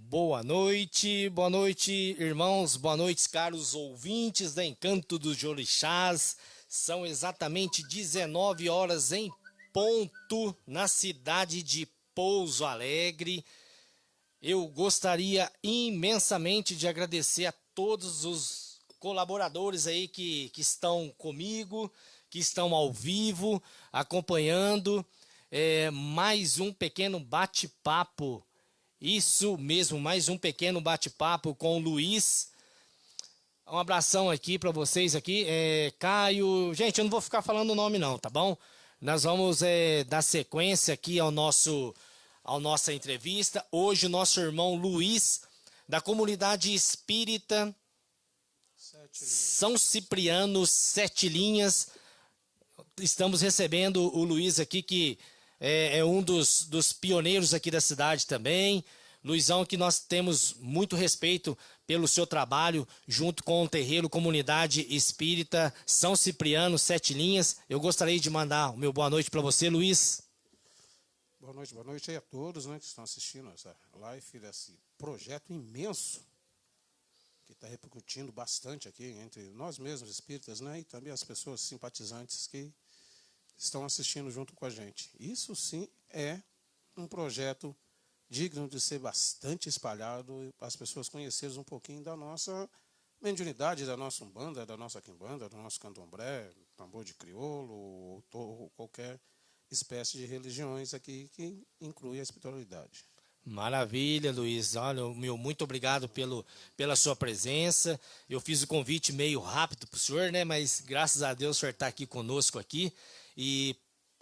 Boa noite, irmãos, boa noite, caros ouvintes da Encanto dos Orixás. São exatamente 19 horas em ponto na cidade de Pouso Alegre. Eu gostaria imensamente de agradecer a todos os colaboradores aí que estão comigo, que estão ao vivo, acompanhando mais um pequeno bate-papo. Isso mesmo, mais um pequeno bate-papo com o Luiz. Um abração aqui para vocês aqui. Caio, gente, eu não vou ficar falando o nome não, tá bom? Nós vamos dar sequência aqui ao nossa entrevista. Hoje o nosso irmão Luiz, da comunidade espírita São Cipriano Sete Linhas. Estamos recebendo o Luiz aqui, que é um dos pioneiros aqui da cidade também. Luizão, que nós temos muito respeito pelo seu trabalho junto com o terreiro Comunidade Espírita São Cipriano Sete Linhas. Eu gostaria de mandar o meu boa noite para você, Luiz. Boa noite aí a todos, né, que estão assistindo essa live desse projeto imenso que está repercutindo bastante aqui entre nós mesmos espíritas, né, e também as pessoas simpatizantes que estão assistindo junto com a gente. Isso sim é um projeto digno de ser bastante espalhado para as pessoas conhecerem um pouquinho da nossa mediunidade, da nossa umbanda, da nossa quimbanda, do nosso candomblé, tambor de crioulo ou qualquer espécie de religiões aqui que inclui a espiritualidade. Maravilha, Luiz. Olha, muito obrigado pela sua presença. Eu fiz o convite meio rápido para o senhor, né? Mas graças a Deus o senhor está aqui conosco aqui. E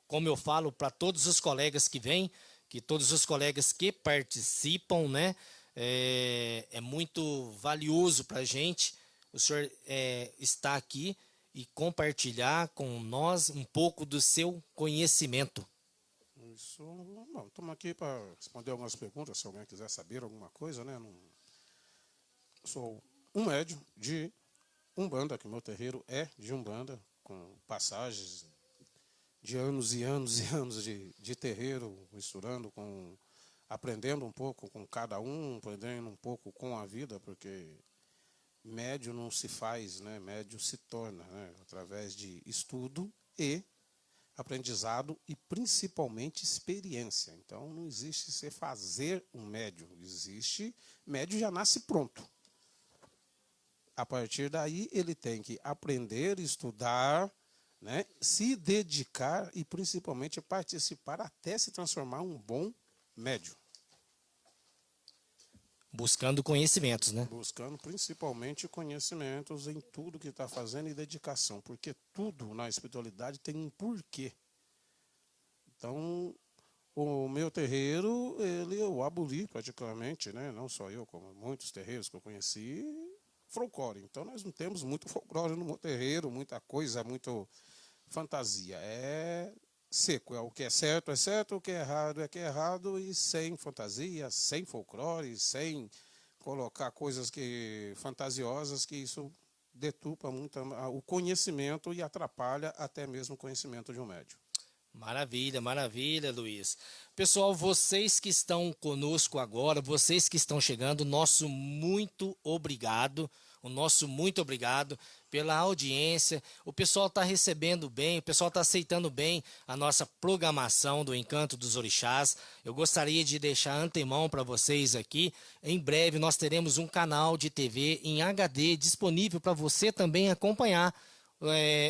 como eu falo para todos os colegas que vêm, que todos os colegas que participam, né? É muito valioso para a gente o senhor estar aqui e compartilhar com nós um pouco do seu conhecimento. Isso, bom, estamos aqui para responder algumas perguntas, se alguém quiser saber alguma coisa, né? Sou um médium de Umbanda, que meu terreiro é de Umbanda, com passagens de anos e anos e anos de terreiro, misturando aprendendo um pouco com cada um, aprendendo um pouco com a vida, porque médium não se faz, né? Médium se torna, né? Através de estudo e aprendizado e principalmente experiência. Então não existe você fazer um médium, existe médium já nasce pronto. A partir daí ele tem que aprender, estudar, né, se dedicar e principalmente participar até se transformar um bom médium. Buscando conhecimentos, né? Buscando principalmente conhecimentos em tudo que está fazendo e dedicação, porque tudo na espiritualidade tem um porquê. Então, o meu terreiro, eu aboli praticamente, né? Não só eu, como muitos terreiros que eu conheci, folclore. Então, nós não temos muito folclore no meu terreiro, muita coisa, muito fantasia. É seco, o que é certo, o que é que é errado, e sem fantasia, sem folclore, sem colocar coisas fantasiosas, que isso deturpa muito o conhecimento e atrapalha até mesmo o conhecimento de um médium. Maravilha, maravilha, Luiz. Pessoal, vocês que estão conosco agora, vocês que estão chegando, o nosso muito obrigado pela audiência. O pessoal está recebendo bem, o pessoal está aceitando bem a nossa programação do Encanto dos Orixás. Eu gostaria de deixar antemão para vocês aqui. Em breve nós teremos um canal de TV em HD disponível para você também acompanhar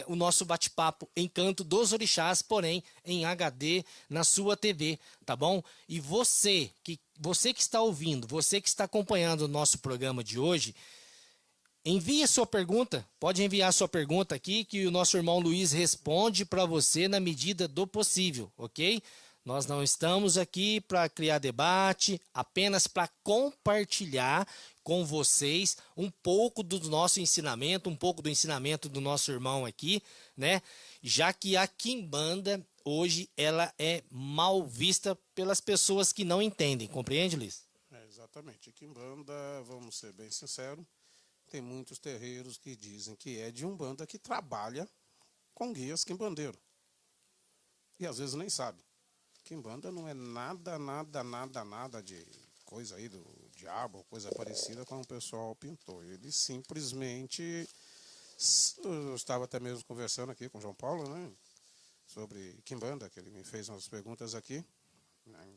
o nosso bate-papo Encanto dos Orixás, porém em HD na sua TV, tá bom? E você que está ouvindo, você que está acompanhando o nosso programa de hoje, envie a sua pergunta, pode enviar a sua pergunta aqui que o nosso irmão Luiz responde para você na medida do possível, ok? Nós não estamos aqui para criar debate, apenas para compartilhar com vocês um pouco do nosso ensinamento, um pouco do ensinamento do nosso irmão aqui, né? Já que a quimbanda hoje ela é mal vista pelas pessoas que não entendem, compreende, Luiz? Exatamente. Quimbanda, vamos ser bem sinceros, tem muitos terreiros que dizem que é de Umbanda que trabalha com guias quimbandeiro. E às vezes nem sabe. Quimbanda não é nada de coisa aí de diabo, coisa parecida com o pessoal pintou. Ele simplesmente... Eu estava até mesmo conversando aqui com o João Paulo, né? Sobre Quimbanda, que ele me fez umas perguntas aqui. Né?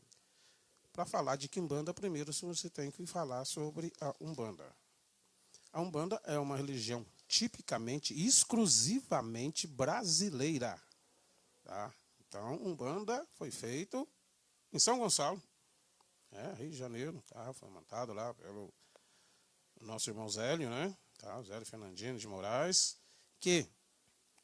Para falar de Quimbanda, primeiro você tem que falar sobre a Umbanda. A Umbanda é uma religião tipicamente, exclusivamente brasileira. Tá? Então, Umbanda foi feito em São Gonçalo, Rio de Janeiro, tá? Foi montado lá pelo nosso irmão Zélio, né? Tá? Zélio Fernandino de Moraes, que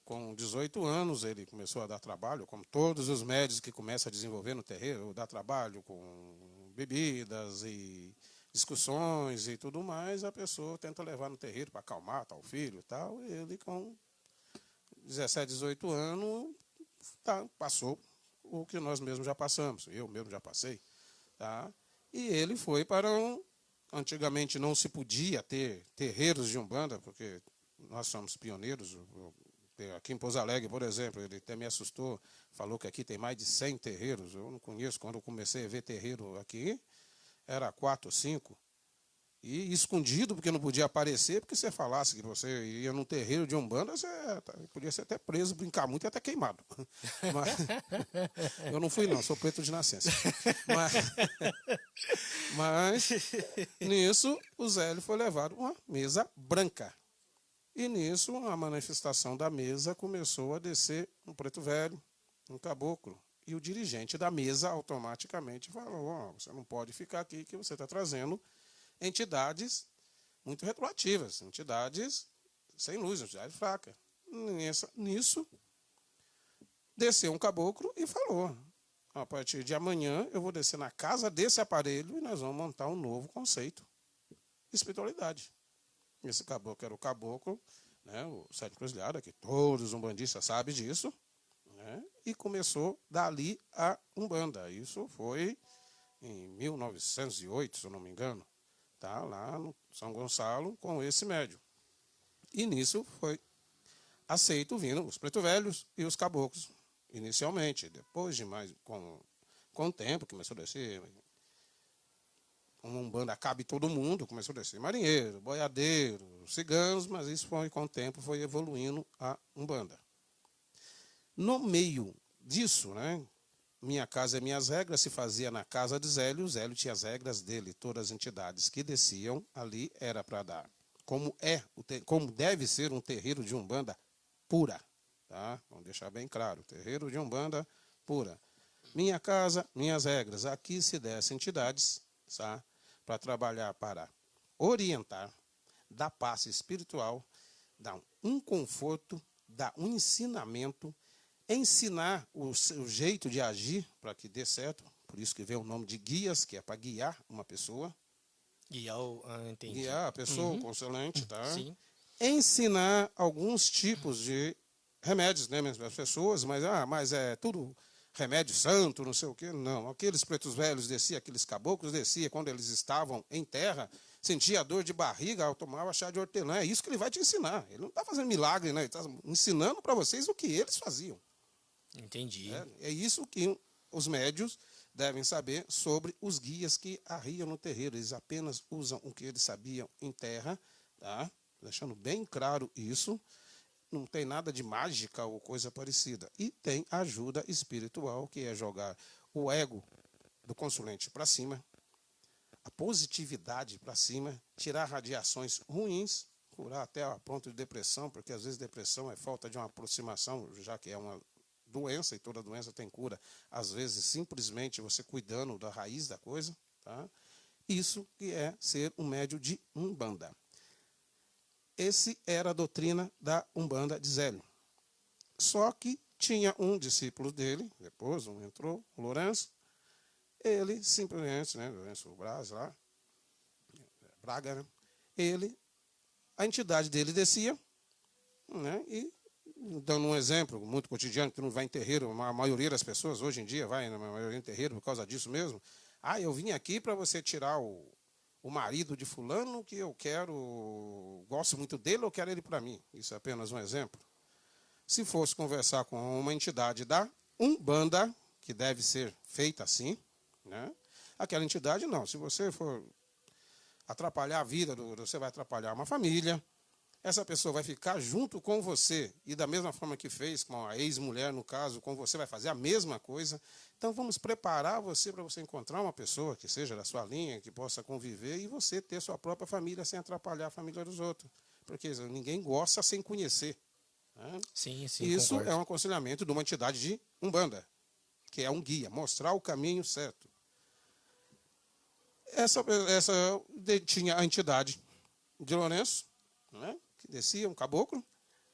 com 18 anos ele começou a dar trabalho, como todos os médios que começam a desenvolver no terreiro, dá trabalho com bebidas e discussões e tudo mais, a pessoa tenta levar no terreiro para acalmar tal filho e tal, e ele com 17, 18 anos passou o que nós mesmos já passamos, eu mesmo já passei, tá? E ele foi para antigamente não se podia ter terreiros de Umbanda, porque nós somos pioneiros. Aqui em Pouso Alegre, por exemplo, ele até me assustou, falou que aqui tem mais de 100 terreiros. Eu não conheço, quando eu comecei a ver terreiro aqui, era 4 ou 5. E escondido, porque não podia aparecer, porque se você falasse que você ia num terreiro de Umbanda, você podia ser até preso, brincar muito e até queimado. Mas, eu não fui não, sou preto de nascença. Mas nisso, o Zélio foi levado uma mesa branca. E nisso, a manifestação da mesa começou a descer um preto velho, um caboclo. E o dirigente da mesa automaticamente falou, você não pode ficar aqui que você está trazendo entidades muito retroativas, entidades sem luz, entidade fraca. Nisso, desceu um caboclo e falou, a partir de amanhã eu vou descer na casa desse aparelho e nós vamos montar um novo conceito de espiritualidade. Esse caboclo era o caboclo, né, o Sérgio Cruzilhada, que todos os umbandistas sabem disso, né, e começou dali a Umbanda. Isso foi em 1908, se eu não me engano, tá, lá no São Gonçalo, com esse médium. E nisso foi aceito vindo os preto velhos e os caboclos, inicialmente. Depois de mais, com o tempo, começou a descer... Uma Umbanda cabe todo mundo, começou a descer marinheiro, boiadeiro, ciganos, mas isso foi, com o tempo foi evoluindo a Umbanda. No meio disso, né, Minha Casa é Minhas Regras se fazia na casa de Zélio, Zélio tinha as regras dele, todas as entidades que desciam ali era para dar. Como deve ser um terreiro de Umbanda pura, tá? Vamos deixar bem claro, terreiro de Umbanda pura. Minha Casa, Minhas Regras, aqui se desce entidades, tá? Para trabalhar, para orientar, dar passe espiritual, dar um conforto, dar um ensinamento, ensinar o jeito de agir para que dê certo. Por isso que vem o nome de guias, que é para guiar uma pessoa. Guiar a pessoa, o conselante, tá? Sim. Ensinar alguns tipos de remédios, né, as pessoas, mas é tudo... remédio santo, não sei o quê. Não, aqueles pretos velhos desciam, aqueles caboclos desciam, quando eles estavam em terra, sentia dor de barriga, tomava chá de hortelã. É isso que ele vai te ensinar. Ele não está fazendo milagre, né? Ele está ensinando para vocês o que eles faziam. Entendi. É isso que os médios devem saber sobre os guias que arriam no terreiro. Eles apenas usam o que eles sabiam em terra, tá? Deixando bem claro isso. Não tem nada de mágica ou coisa parecida. E tem ajuda espiritual, que é jogar o ego do consulente para cima, a positividade para cima, tirar radiações ruins, curar até a ponto de depressão, porque às vezes depressão é falta de uma aproximação, já que é uma doença e toda doença tem cura. Às vezes, simplesmente você cuidando da raiz da coisa. Tá? Isso que é ser um médium de Umbanda. Esse era a doutrina da Umbanda de Zélio. Só que tinha um discípulo dele, depois um entrou, o Lourenço. Ele simplesmente, né, Lourenço Braz lá, Braga, né? A entidade dele descia, né, e dando um exemplo muito cotidiano, que não vai em terreiro, a maioria das pessoas hoje em dia vai na maioria em terreiro por causa disso mesmo. Eu vim aqui para você tirar o marido de fulano, que eu gosto muito dele, eu quero ele para mim. Isso é apenas um exemplo. Se fosse conversar com uma entidade da Umbanda, que deve ser feita assim, né? Aquela entidade não. Se você for atrapalhar a vida, você vai atrapalhar uma família. Essa pessoa vai ficar junto com você e da mesma forma que fez com a ex-mulher, no caso, com você, vai fazer a mesma coisa. Então, vamos preparar você para você encontrar uma pessoa que seja da sua linha, que possa conviver e você ter sua própria família sem atrapalhar a família dos outros. Porque ninguém gosta sem conhecer. Né? Sim, Isso concordo. é um aconselhamento de uma entidade de Umbanda, que é um guia, mostrar o caminho certo. Essa tinha a entidade de Lourenço, né? Que descia, um caboclo,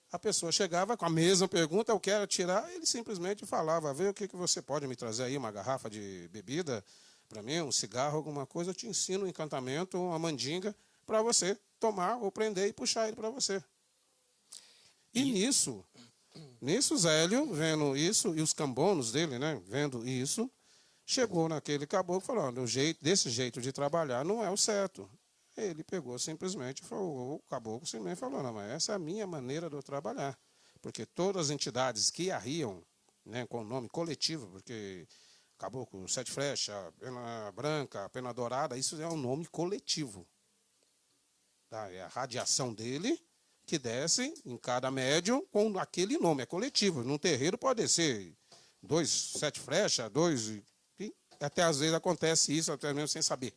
a pessoa chegava com a mesma pergunta, eu quero tirar, ele simplesmente falava, vê o que você pode me trazer aí, uma garrafa de bebida para mim, um cigarro, alguma coisa, eu te ensino um encantamento, uma mandinga, para você tomar ou prender e puxar ele para você. E nisso Zélio, vendo isso, e os cambonos dele, né, vendo isso, chegou naquele caboclo e falou, desse jeito de trabalhar não é o certo. Ele pegou simplesmente, o caboclo simplesmente falou, não, mas essa é a minha maneira de eu trabalhar. Porque todas as entidades que arriam, né, com o nome coletivo, porque caboclo, sete flechas, pena branca, pena dourada, isso é um nome coletivo. Tá? É a radiação dele que desce em cada médium com aquele nome, é coletivo. Num terreiro pode ser 2 sete flechas, 2, até às vezes acontece isso, até mesmo sem saber.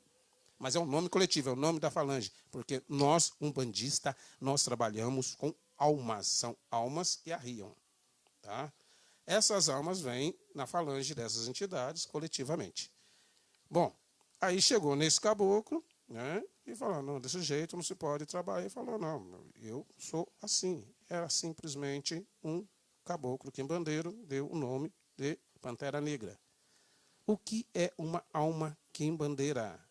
Mas é um nome coletivo, é o nome da falange, porque nós, umbandista, nós trabalhamos com almas, são almas que arriam. Tá? Essas almas vêm na falange dessas entidades coletivamente. Bom, aí chegou nesse caboclo, né, e falou, não, desse jeito não se pode trabalhar. Ele falou, não, eu sou assim. Era simplesmente um caboclo quimbandeiro, deu o nome de Pantera Negra. O que é uma alma quimbandeira?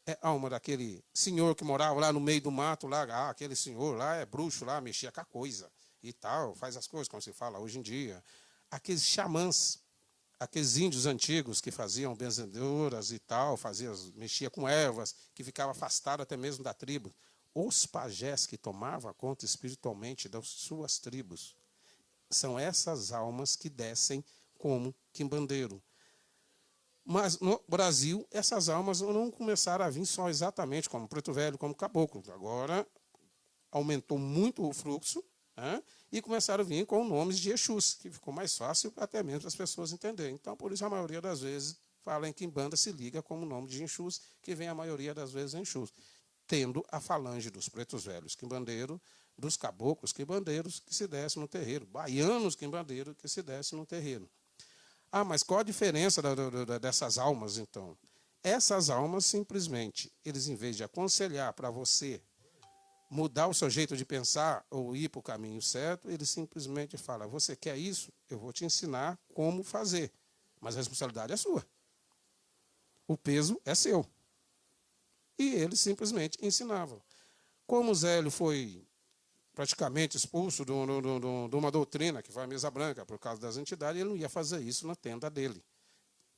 É alma daquele senhor que morava lá no meio do mato, lá, aquele senhor lá é bruxo, lá mexia com a coisa e tal, faz as coisas como se fala hoje em dia. Aqueles xamãs, aqueles índios antigos que faziam benzedoras e tal, mexia com ervas, que ficava afastado até mesmo da tribo. Os pajés que tomavam conta espiritualmente das suas tribos. São essas almas que descem como quimbandeiro. Mas no Brasil, essas almas não começaram a vir só exatamente como Preto Velho, como Caboclo. Agora, aumentou muito o fluxo, né? E começaram a vir com nomes de Exus, que ficou mais fácil até mesmo as pessoas entenderem. Então, por isso, a maioria das vezes, fala em Quimbanda, se liga como nome de Exus, que vem a maioria das vezes em Exus. Tendo a falange dos Pretos Velhos quimbandeiros, dos caboclos quimbandeiros que se descem no terreiro, baianos quimbandeiros que se descem no terreiro. Ah, mas qual a diferença dessas almas, então? Essas almas, simplesmente, eles, em vez de aconselhar para você mudar o seu jeito de pensar ou ir para o caminho certo, eles simplesmente falam, você quer isso? Eu vou te ensinar como fazer. Mas a responsabilidade é sua. O peso é seu. E eles simplesmente ensinavam. Como Zélio foi praticamente expulso de uma doutrina, que foi a mesa branca, por causa das entidades, ele não ia fazer isso na tenda dele,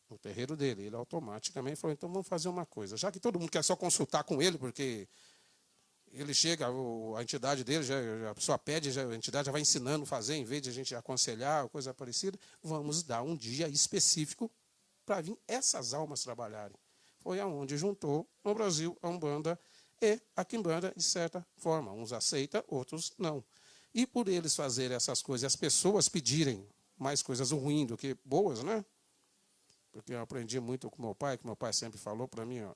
no terreiro dele. Ele automaticamente falou, então vamos fazer uma coisa. Já que todo mundo quer só consultar com ele, porque ele chega, a entidade dele, a pessoa pede, a entidade já vai ensinando a fazer, em vez de a gente aconselhar, coisa parecida, vamos dar um dia específico para vir essas almas trabalharem. Foi aonde juntou no Brasil a Umbanda e a Quimbanda, de certa forma. Uns aceitam, outros não. E por eles fazerem essas coisas, as pessoas pedirem mais coisas ruins do que boas, né? Porque eu aprendi muito com meu pai, que meu pai sempre falou para mim, ó,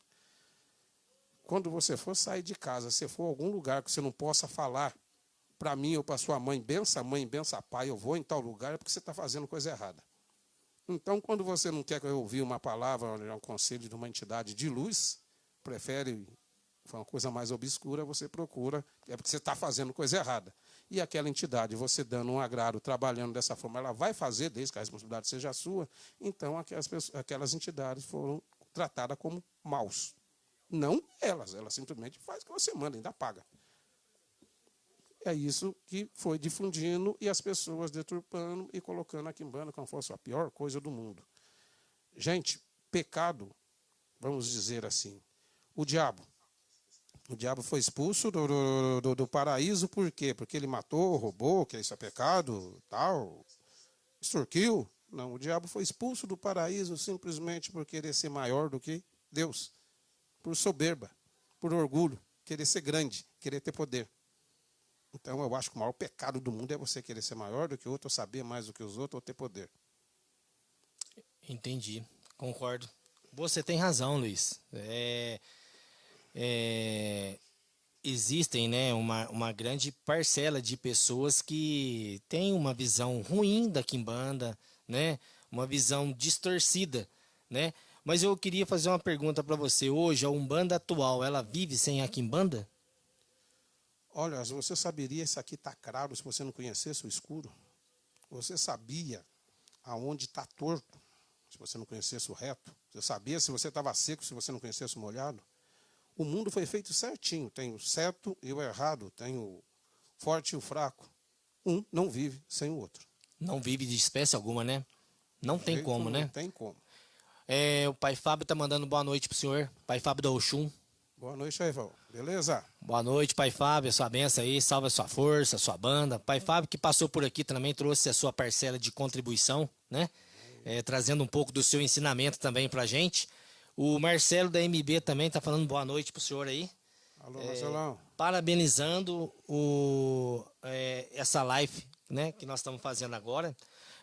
quando você for sair de casa, se for a algum lugar que você não possa falar para mim ou para sua mãe, bença pai, eu vou em tal lugar, é porque você está fazendo coisa errada. Então, quando você não quer ouvir uma palavra, um conselho de uma entidade de luz, prefere uma coisa mais obscura, você procura, é porque você está fazendo coisa errada. E aquela entidade, você dando um agrado, trabalhando dessa forma, ela vai fazer, desde que a responsabilidade seja sua, então aquelas entidades foram tratadas como maus. Não elas simplesmente faz o que você manda, ainda paga. É isso que foi difundindo e as pessoas deturpando e colocando a Quimbanda como fosse a pior coisa do mundo. Gente, pecado, vamos dizer assim, o diabo foi expulso do paraíso por quê? Porque ele matou, roubou, que isso é pecado, tal, extorquiu. Não, o diabo foi expulso do paraíso simplesmente por querer ser maior do que Deus, por soberba, por orgulho, querer ser grande, querer ter poder. Então, eu acho que o maior pecado do mundo é você querer ser maior do que o outro, ou saber mais do que os outros, ou ter poder. Entendi, concordo. Você tem razão, Luiz. Existem, né, uma grande parcela de pessoas que têm uma visão ruim da quimbanda, né, uma visão distorcida, né? Mas eu queria fazer uma pergunta para você. Hoje, a Umbanda atual, ela vive sem a quimbanda? Olha, você saberia isso aqui está claro se você não conhecesse o escuro? Você sabia aonde está torto se você não conhecesse o reto? Você sabia se você estava seco se você não conhecesse o molhado? O mundo foi feito certinho. Tem o certo e o errado. Tem o forte e o fraco. Um não vive sem o outro. Não vive de espécie alguma, né? Não tem como, Não né? tem como. O pai Fábio tá mandando boa noite pro senhor. Pai Fábio da Oxum. Boa noite aí, Val. Beleza? Boa noite, pai Fábio. Sua benção aí. Salve a sua força, a sua banda. Pai Fábio que passou por aqui também trouxe a sua parcela de contribuição, né? Trazendo um pouco do seu ensinamento também pra gente. O Marcelo da MB também tá falando boa noite pro senhor aí. Alô, Marcelão. Parabenizando essa live, né, que nós estamos fazendo agora.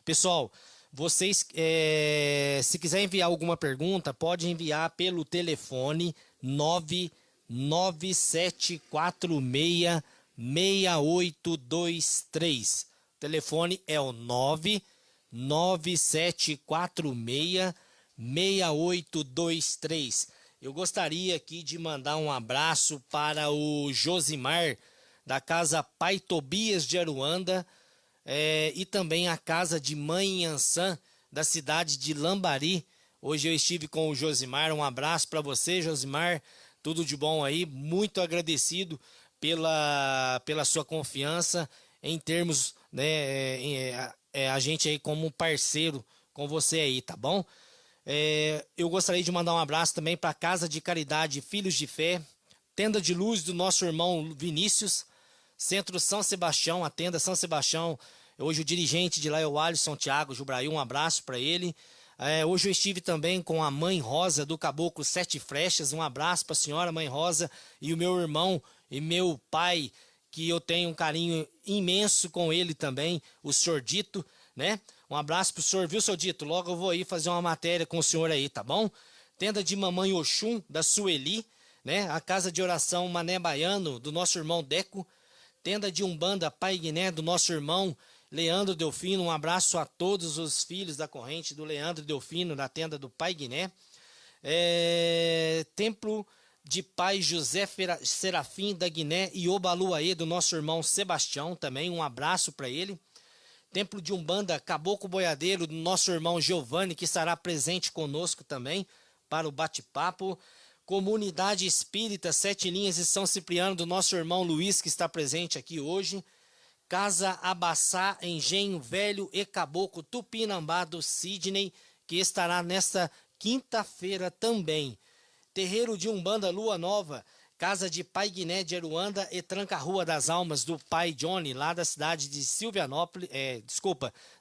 Pessoal, vocês, se quiser enviar alguma pergunta, pode enviar pelo telefone 997466823. O telefone é o 997466823. Eu gostaria aqui de mandar um abraço para o Josimar, da Casa Pai Tobias de Aruanda, e também a Casa de Mãe Ançã, da cidade de Lambari. Hoje eu estive com o Josimar. Um abraço para você, Josimar. Tudo de bom aí. Muito agradecido pela sua confiança em termos, né, a gente aí como parceiro com você aí, tá bom? Eu gostaria de mandar um abraço também para a Casa de Caridade Filhos de Fé, Tenda de Luz do nosso irmão Vinícius, Centro São Sebastião, a Tenda São Sebastião. Hoje o dirigente de lá é o Alisson Thiago Jubrail, um abraço para ele. Hoje eu estive também com a Mãe Rosa do Caboclo Sete Flechas, um abraço para a senhora Mãe Rosa e o meu irmão e meu pai, que eu tenho um carinho imenso com ele também, o senhor Dito, né? Um abraço pro senhor, viu, seu Dito? Logo eu vou aí fazer uma matéria com o senhor aí, tá bom? Tenda de Mamãe Oxum, da Sueli, né? A Casa de Oração Mané Baiano, do nosso irmão Deco. Tenda de Umbanda Pai Guiné, do nosso irmão Leandro Delfino. Um abraço a todos os filhos da corrente do Leandro Delfino, da tenda do Pai Guiné. Templo de Pai José Serafim da Guiné e Obaluaê, do nosso irmão Sebastião, também um abraço para ele. Templo de Umbanda Caboclo Boiadeiro, do nosso irmão Giovanni, que estará presente conosco também para o bate-papo. Comunidade Espírita Sete Linhas e São Cipriano, do nosso irmão Luiz, que está presente aqui hoje. Casa Abaçá, Engenho Velho e Caboclo Tupinambá do Sidney, que estará nesta quinta-feira também. Terreiro de Umbanda Lua Nova, Casa de Pai Guiné de Aruanda e Tranca-Rua das Almas do Pai Johnny, lá da cidade de Silvianópolis,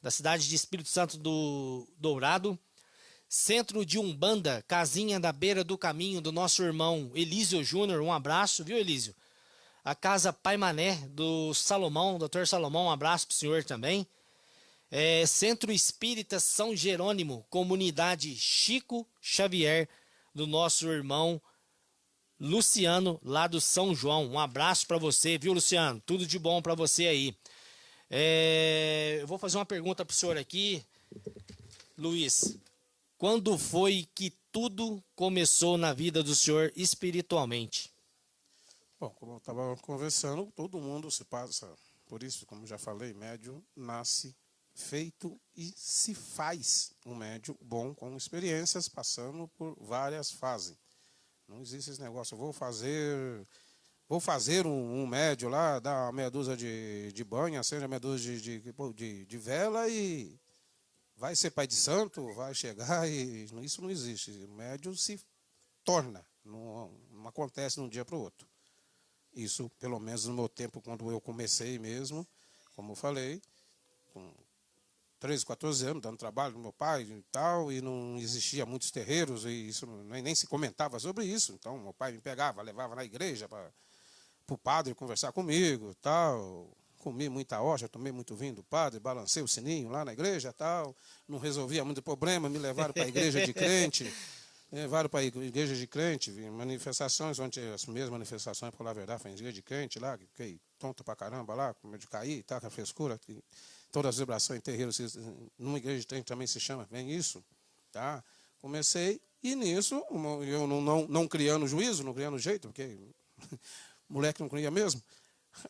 da cidade de Espírito Santo do Dourado. Centro de Umbanda, Casinha da Beira do Caminho, do nosso irmão Elísio Júnior, um abraço, viu, Elísio? A Casa Pai Mané, do Salomão, Dr. Salomão, um abraço pro senhor também. Centro Espírita São Jerônimo, Comunidade Chico Xavier, do nosso irmão Luciano, lá do São João. Um abraço para você, viu, Luciano? Tudo de bom para você aí. Eu vou fazer uma pergunta pro senhor aqui, Luiz. Quando foi que tudo começou na vida do senhor espiritualmente? Bom, como eu estava conversando, todo mundo se passa por isso, como já falei, médium nasce feito e se faz um médium bom com experiências, passando por várias fases. Não existe esse negócio, vou fazer um médium lá, dar uma meia dúzia de banho, acende a meia dúzia de vela e vai ser pai de santo, vai chegar e isso não existe. O médium se torna, não acontece de um dia para o outro. Isso, pelo menos no meu tempo, quando eu comecei mesmo, como eu falei, com 13, 14 anos, dando trabalho no meu pai e tal, e não existia muitos terreiros, e isso nem se comentava sobre isso. Então, meu pai me pegava, levava na igreja para o padre conversar comigo, tal. Comi muita hóstia, tomei muito vinho do padre, balancei o sininho lá na igreja, tal. Não resolvia muito problema, me levaram para a igreja de crente. Levaram para a igreja de crente, manifestações, onde as primeiras manifestações, por falar a verdade, foi em igreja de crente lá, que fiquei tonto pra caramba lá, com medo de cair, tá, com a frescura. Todas as vibrações em terreiro, numa igreja de crente também se chama, vem isso. Tá? Comecei, e nisso, eu não criando juízo, não criando jeito, porque moleque não cria mesmo.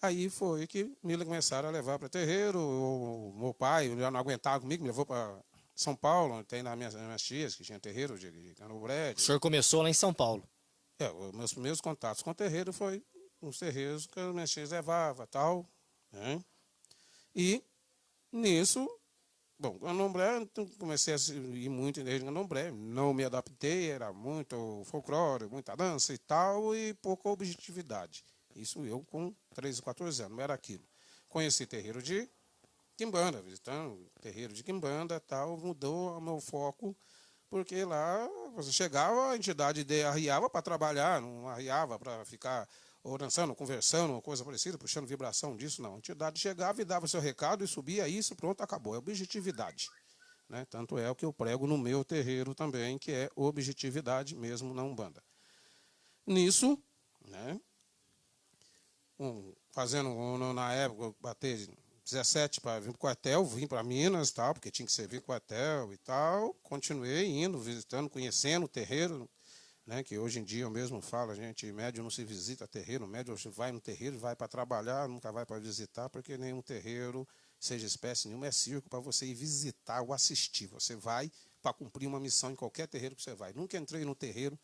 Aí foi que me começaram a levar para terreiro, o meu pai já não aguentava comigo, me levou para São Paulo, onde tem nas minhas tias, que tinha terreiro de Candomblé. O senhor começou lá em São Paulo. Os meus primeiros contatos com terreiro foi nos terreiros que as minhas tias levavam, tal. Né? E nisso, bom, Candomblé, comecei a ir muito em terreiro de Candomblé, não me adaptei, era muito folclore, muita dança e tal, e pouca objetividade. Isso eu com 13, 14 anos, não era aquilo. Conheci terreiro de Quimbanda, visitando terreiro de Quimbanda, tal, mudou o meu foco, porque lá você chegava, a entidade arriava para trabalhar, não arriava para ficar ou dançando, conversando, uma coisa parecida, puxando vibração disso, não. A entidade chegava e dava seu recado e subia isso, pronto, acabou. É objetividade. Né? Tanto é o que eu prego no meu terreiro também, que é objetividade mesmo na Umbanda. Nisso, né? Fazendo, na época, bater 17 para vir para o quartel, vim para Minas, tal, porque tinha que servir quartel e tal. Continuei indo, visitando, conhecendo o terreiro, né, que hoje em dia eu mesmo falo, a gente, médium não se visita terreiro, médium vai no terreiro, vai para trabalhar, nunca vai para visitar, porque nenhum terreiro, seja espécie nenhuma, é circo para você ir visitar ou assistir. Você vai para cumprir uma missão em qualquer terreiro que você vai. Nunca entrei no terreiro,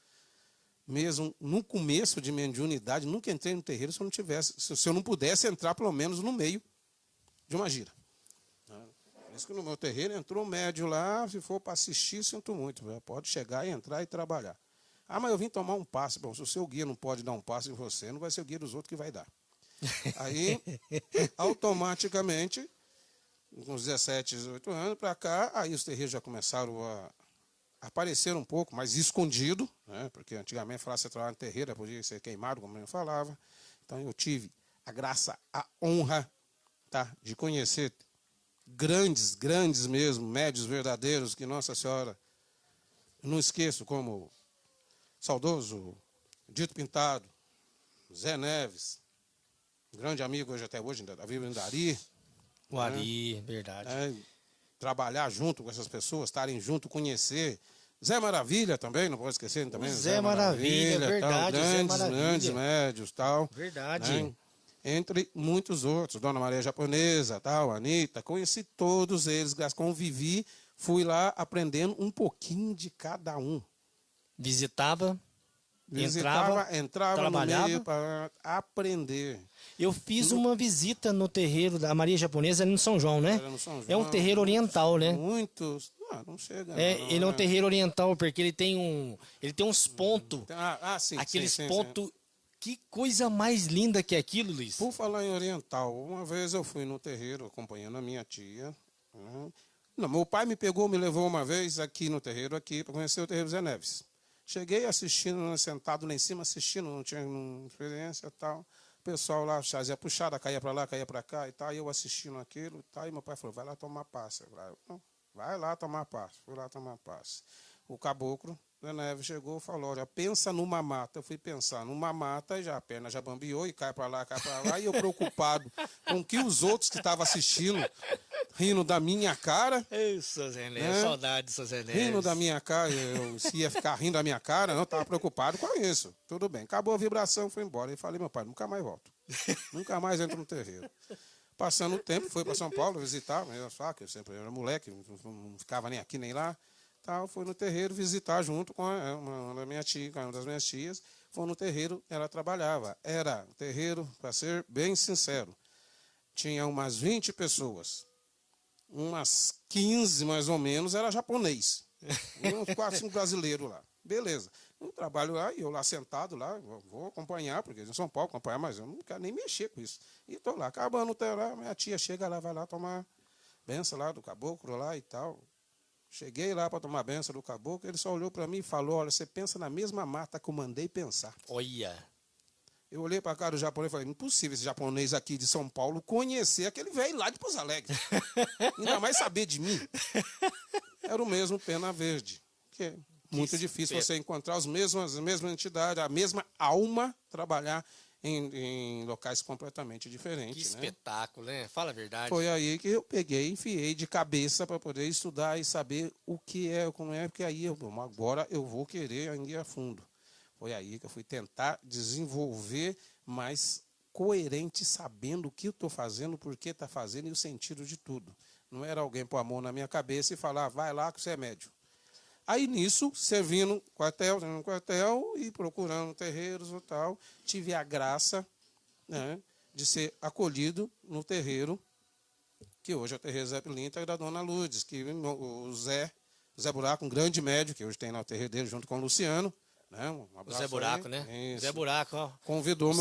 mesmo no começo de mediunidade, nunca entrei no terreiro se eu não pudesse entrar pelo menos no meio de uma gira. Por isso que no meu terreiro entrou médio lá, se for para assistir, sinto muito. Pode chegar e entrar e trabalhar. Ah, mas eu vim tomar um passe. Bom, se o seu guia não pode dar um passe em você, não vai ser o guia dos outros que vai dar. Aí, automaticamente, com uns 17, 18 anos para cá, aí os terreiros já começaram a aparecer um pouco, mais escondido, né? Porque antigamente falava que você trabalhava no terreiro, podia ser queimado, como eu falava. Então eu tive a graça, a honra, tá, de conhecer grandes mesmo, médios verdadeiros, que Nossa Senhora, não esqueço, como saudoso Dito Pintado, Zé Neves, grande amigo até hoje, da Viva Indari. O Ari, verdade. Trabalhar junto com essas pessoas, estarem junto, conhecer. Zé Maravilha também, não pode esquecer também. Zé Maravilha, verdade. Grandes médios, tal. Verdade. Né? Entre muitos outros. Dona Maria Japonesa, tal, Anitta. Conheci todos eles, convivi, fui lá aprendendo um pouquinho de cada um. Visitava, entrava trabalhava. No meio para aprender. Eu fiz uma visita no terreiro da Maria Japonesa ali no São João, né? No São João, é um terreiro oriental, né? Muitos. Não chega. Ele é um terreiro oriental, porque ele tem uns pontos. Sim. Aqueles pontos. Que coisa mais linda que é aquilo, Luiz. Por falar em oriental, uma vez eu fui no terreiro acompanhando a minha tia. Não, meu pai me levou uma vez aqui no terreiro, para conhecer o terreiro Zé Neves. Cheguei assistindo, sentado lá em cima, assistindo, não tinha experiência e tal. O pessoal lá fazia puxada, caía para lá, caía para cá e tal. E eu assistindo aquilo e tal. E meu pai falou, vai lá tomar passe. Eu falei, vai lá tomar passe. Fui lá tomar passe. O caboclo, Zé Neves, chegou e falou, olha, pensa numa mata. Eu fui pensar numa mata, já a perna já bambeou e cai para lá. E eu preocupado com que os outros que estavam assistindo, rindo da minha cara. Isso, Zé Neves, saudade, Zé Neves. Rindo da minha cara, eu se ia ficar rindo da minha cara, não, estava preocupado com isso. Tudo bem, acabou a vibração, fui embora. E falei, meu pai, nunca mais volto. Nunca mais entro no terreiro. Passando o tempo, fui para São Paulo visitar, mas eu sempre era moleque, não ficava nem aqui nem lá. Fui no terreiro visitar junto com uma das minhas tias. Fui no terreiro, ela trabalhava. Era terreiro, para ser bem sincero, tinha umas 20 pessoas. Umas 15, mais ou menos, era japonês. Uns 4, 5 brasileiros lá. Beleza. Eu trabalho lá, e eu lá sentado, lá, vou acompanhar, porque em São Paulo acompanhar, mas eu não quero nem mexer com isso. E estou lá, acabando o terreiro, minha tia chega lá, vai lá tomar benção lá do caboclo lá e tal. Cheguei lá para tomar a benção do caboclo, ele só olhou para mim e falou, olha, você pensa na mesma mata que eu mandei pensar. Olha. Eu olhei para a cara do japonês e falei, impossível esse japonês aqui de São Paulo conhecer aquele velho lá de Pouso Alegre. Ainda mais saber de mim. Era o mesmo Pena Verde, que é muito difícil você encontrar as mesmas entidades, a mesma alma trabalhar em locais completamente diferentes. Que espetáculo, né? Fala a verdade. Foi aí que eu peguei e enfiei de cabeça para poder estudar e saber o que é, como é, porque aí agora eu vou querer ir a fundo. Foi aí que eu fui tentar desenvolver mais coerente, sabendo o que eu estou fazendo, por que está fazendo e o sentido de tudo. Não era alguém pôr a mão na minha cabeça e falar, vai lá que você é médium. Aí nisso, servindo no quartel e procurando terreiros e tal, tive a graça, né, de ser acolhido no terreiro, que hoje é o terreiro Zé Pilintra da Dona Lourdes, que o Zé Buraco, um grande médium, que hoje tem lá o terreiro dele junto com o Luciano. Né, um o Zé Buraco, aí. né? Isso. Zé Buraco, ó. Convidou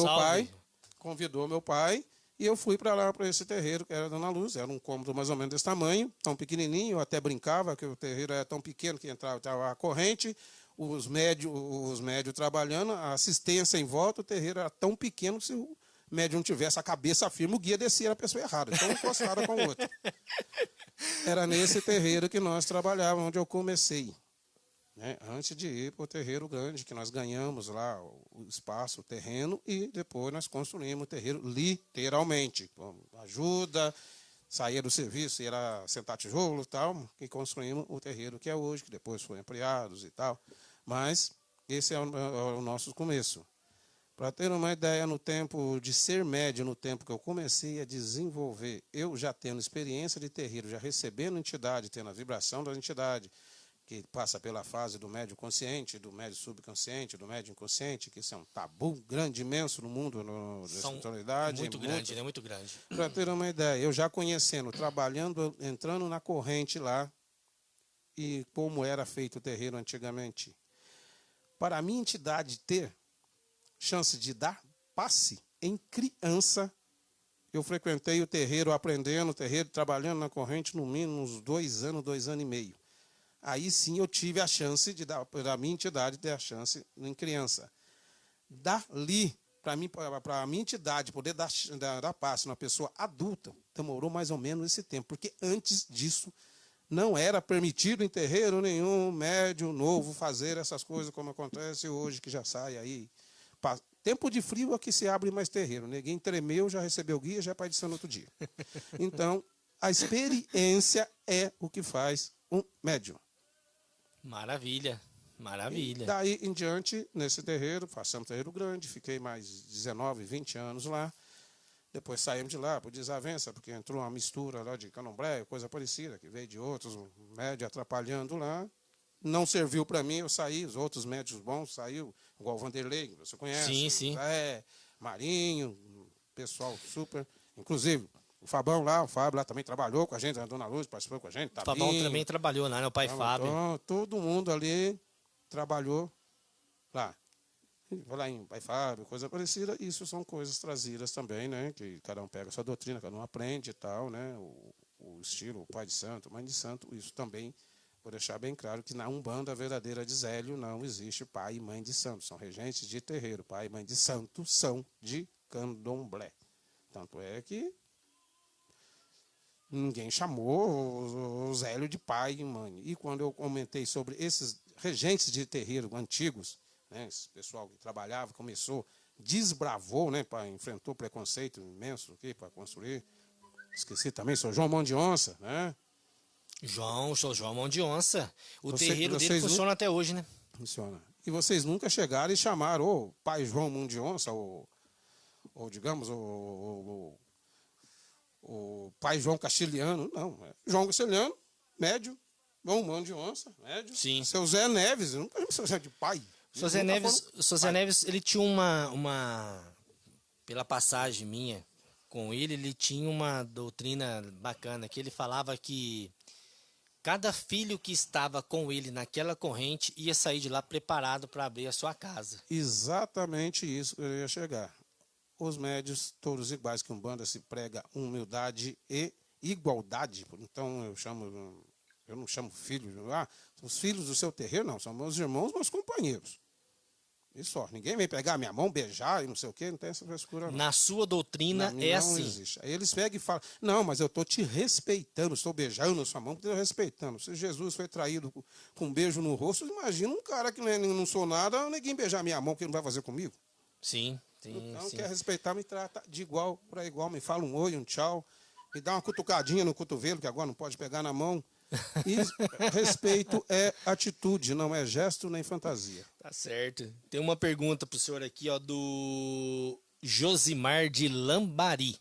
meu pai, e eu fui para lá, para esse terreiro, que era a Dona Luz. Era um cômodo mais ou menos desse tamanho, tão pequenininho. Eu até brincava que o terreiro era tão pequeno que entrava a corrente, os médios trabalhando, a assistência em volta. O terreiro era tão pequeno que se o médium não tivesse a cabeça firme, o guia descia a pessoa errada. Então, encostada com o outro. Era nesse terreiro que nós trabalhávamos, onde eu comecei. Né, antes de ir para o terreiro grande, que nós ganhamos lá o espaço, o terreno, e depois nós construímos o terreiro literalmente. Com ajuda, saía do serviço, ia lá sentar tijolo e tal, e construímos o terreiro que é hoje, que depois foi ampliado e tal. Mas esse é o nosso começo. Para ter uma ideia, no tempo de ser médio, no tempo que eu comecei a desenvolver, eu já tendo experiência de terreiro, já recebendo entidade, tendo a vibração da entidade, que passa pela fase do médio consciente, do médio subconsciente, do médio inconsciente, que isso é um tabu grande, imenso no mundo da espiritualidade. Muito grande, né? Muito grande. Para ter uma ideia, eu já conhecendo, trabalhando, entrando na corrente lá, e como era feito o terreiro antigamente. Para a minha entidade ter chance de dar passe em criança, eu frequentei o terreiro, aprendendo o terreiro, trabalhando na corrente, no mínimo uns 2 anos, 2 anos e meio. Aí sim eu tive a chance de dar, para a minha entidade ter a chance em criança. Dali, para a minha entidade poder dar passe numa pessoa adulta, demorou mais ou menos esse tempo, porque antes disso não era permitido em terreiro nenhum médium novo fazer essas coisas como acontece hoje, que já sai aí. Tempo de frio é que se abre mais terreiro. Ninguém tremeu, já recebeu guia, já é pai de santo no outro dia. Então, a experiência é o que faz um médium. Maravilha, maravilha. E daí em diante, nesse terreiro, passamos um terreiro grande, fiquei mais 19, 20 anos lá. Depois saímos de lá por desavença, porque entrou uma mistura lá de candomblé, coisa parecida, que veio de outros médios atrapalhando lá. Não serviu para mim, eu saí, os outros médios bons saíram, igual o Vanderlei, que você conhece. Sim, sim. Marinho, pessoal super. Inclusive, o Fábio lá também trabalhou com a gente, a Dona Luz participou com a gente. O Fabão também trabalhou lá, né? O pai Fábio. Então, todo mundo ali trabalhou lá. Lá em Pai Fábio, coisa parecida. Isso são coisas trazidas também, né? Que cada um pega a sua doutrina, cada um aprende e tal, né? O estilo, o pai de santo, mãe de santo, isso também, vou deixar bem claro que na Umbanda verdadeira de Zélio não existe pai e mãe de santo. São regentes de terreiro. Pai e mãe de santo são de candomblé. Tanto é que ninguém chamou o Zélio de pai e mãe. E quando eu comentei sobre esses regentes de terreiro antigos, né, esse pessoal que trabalhava, começou, desbravou, né, enfrentou preconceito imenso para construir. Esqueci também, sou João Mão de Onça, né? Sou João Mão de Onça. O terreiro dele funciona até hoje, né? Funciona. E vocês nunca chegaram e chamaram o pai João Mão de Onça, ou digamos, o pai João Castilhano, não. João Castilhano, médio, João Mão de Onça, médio. Sim. Seu Zé Neves, nunca chamou seu Zé de pai. Seu Zé Neves, ele tinha pela passagem minha com ele tinha uma doutrina bacana, que ele falava que cada filho que estava com ele naquela corrente ia sair de lá preparado para abrir a sua casa. Exatamente isso que eu ia chegar. Os médios, todos iguais, que Umbanda se prega humildade e igualdade. Então eu não chamo filhos, os filhos do seu terreiro, não, são meus irmãos, meus companheiros. Isso só, ninguém vem pegar minha mão, beijar e não sei o quê, não tem essa frescura não. Na sua doutrina Não, é não assim. existe. Aí eles pegam e falam, não, mas eu estou te respeitando, estou beijando a sua mão, estou respeitando. Se Jesus foi traído com um beijo no rosto, imagina um cara que não sou nada, ninguém beijar minha mão, que ele não vai fazer comigo. Sim, Então, sim. quer respeitar, me trata de igual para igual, me fala um oi, um tchau, me dá uma cutucadinha no cotovelo, que agora não pode pegar na mão. E respeito é atitude, não é gesto nem fantasia. Tá certo. Tem uma pergunta pro senhor aqui, ó, do Josimar de Lambari.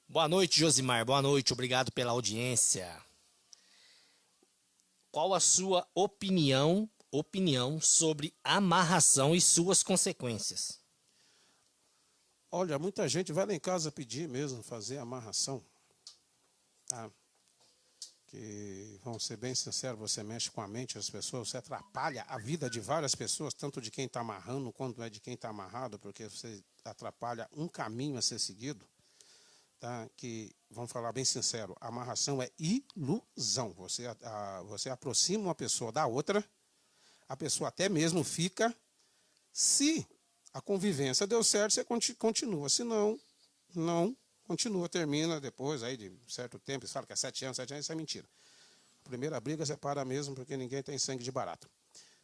Boa noite, Josimar. Boa noite. Obrigado pela audiência. Qual a sua opinião sobre amarração e suas consequências? Olha, muita gente vai lá em casa pedir mesmo, fazer amarração. Tá? Que, vamos ser bem sinceros, você mexe com a mente das pessoas, você atrapalha a vida de várias pessoas, tanto de quem está amarrando quanto é de quem está amarrado, porque você atrapalha um caminho a ser seguido. Tá? Que, vamos falar bem sincero, a amarração é ilusão. Você aproxima uma pessoa da outra, a pessoa até mesmo fica, se a convivência deu certo, você continua, se não, não continua, termina depois aí de certo tempo, eles falam que é 7 anos, isso é mentira. A primeira briga você para mesmo, porque ninguém tem sangue de barata.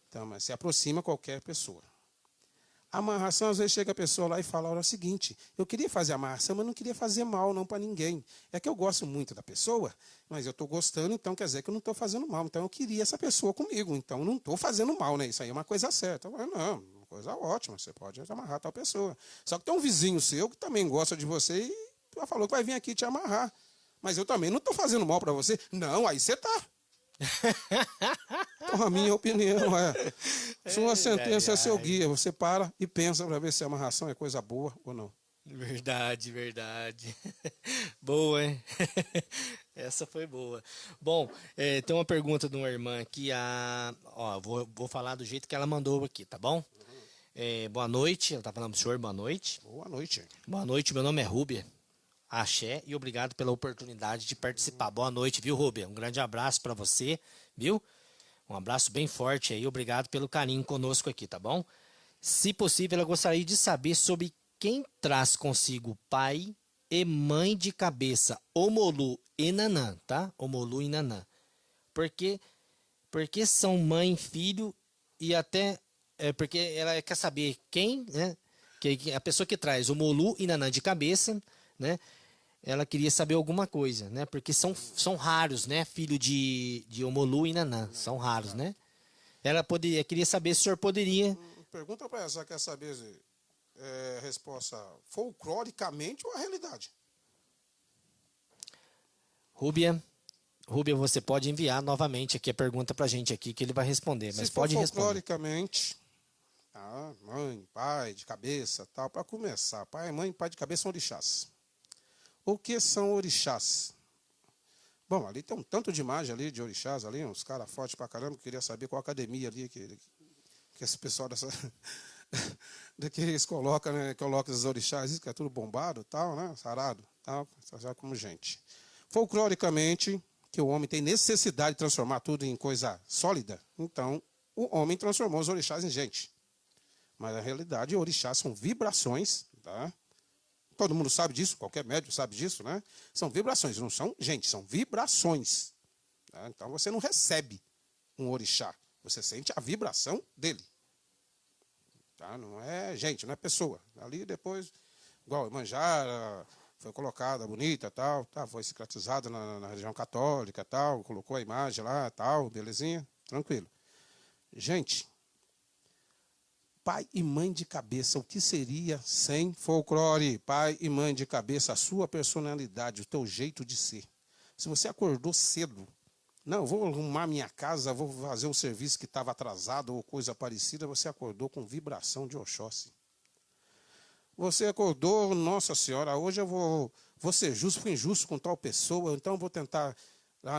Então, mas se aproxima qualquer pessoa. A amarração, às vezes chega a pessoa lá e fala, olha, é o seguinte, eu queria fazer amarração, mas não queria fazer mal não para ninguém. É que eu gosto muito da pessoa, mas eu estou gostando, então quer dizer que eu não estou fazendo mal. Então eu queria essa pessoa comigo, então eu não estou fazendo mal, né? Isso aí é uma coisa certa. Eu falo, não, uma coisa ótima, você pode amarrar tal pessoa. Só que tem um vizinho seu que também gosta de você e ela falou que vai vir aqui te amarrar. Mas eu também não estou fazendo mal para você. Não, aí você está. Então a minha opinião é, sua sentença é seu guia. Você para e pensa para ver se a amarração é coisa boa ou não. Verdade, verdade. Boa, hein? Essa foi boa. Bom, tem uma pergunta de uma irmã aqui. Vou falar do jeito que ela mandou aqui, tá bom? Boa noite. Ela tá falando pro senhor, boa noite. Boa noite. Boa noite, meu nome é Rúbia. Axé e obrigado pela oportunidade de participar. Boa noite, viu, Rúbia? Um grande abraço para você, viu? Um abraço bem forte aí. Obrigado pelo carinho conosco aqui, tá bom? Se possível, eu gostaria de saber sobre quem traz consigo pai e mãe de cabeça, Omolu e Nanã, tá? Omolu e Nanã. Porque são mãe, filho e até... porque ela quer saber quem, né? Que a pessoa que traz Omolu e Nanã de cabeça, né? Ela queria saber alguma coisa, né? Porque são raros, né? Filho de Omolu e Nanã. São raros, né? Ela queria saber se o senhor poderia... Pergunta para ela, se ela quer saber a resposta folcloricamente ou a realidade. Rúbia, você pode enviar novamente aqui a pergunta para a gente aqui, que ele vai responder. Mas se for pode responder. Folcloricamente, tá? Mãe, pai, de cabeça, tal. Para começar, pai, mãe, pai de cabeça são orixás. O que são orixás? Bom, ali tem um tanto de imagem ali de orixás, ali, uns caras fortes pra caramba, que queria saber qual academia ali que esse pessoal que eles colocam, né? Colocam os orixás, isso que é tudo bombado, tal, né? Sarado, tal, já como gente. Folcloricamente, que o homem tem necessidade de transformar tudo em coisa sólida, então o homem transformou os orixás em gente. Mas na realidade, orixás são vibrações, tá? Todo mundo sabe disso, qualquer médium sabe disso, né? São vibrações, não são gente, são vibrações. Tá? Então você não recebe um orixá, você sente a vibração dele. Tá? Não é gente, não é pessoa. Ali depois, igual Iemanjá, foi colocada bonita, tal, tá, foi cicatrizada na religião católica, tal, colocou a imagem lá, tal, belezinha, tranquilo. Gente, pai e mãe de cabeça, o que seria sem folclore? Pai e mãe de cabeça, a sua personalidade, o teu jeito de ser. Se você acordou cedo, não, vou arrumar minha casa, vou fazer um serviço que estava atrasado ou coisa parecida, você acordou com vibração de Oxóssi. Você acordou, nossa senhora, hoje eu vou ser justo, fui injusto com tal pessoa, então vou tentar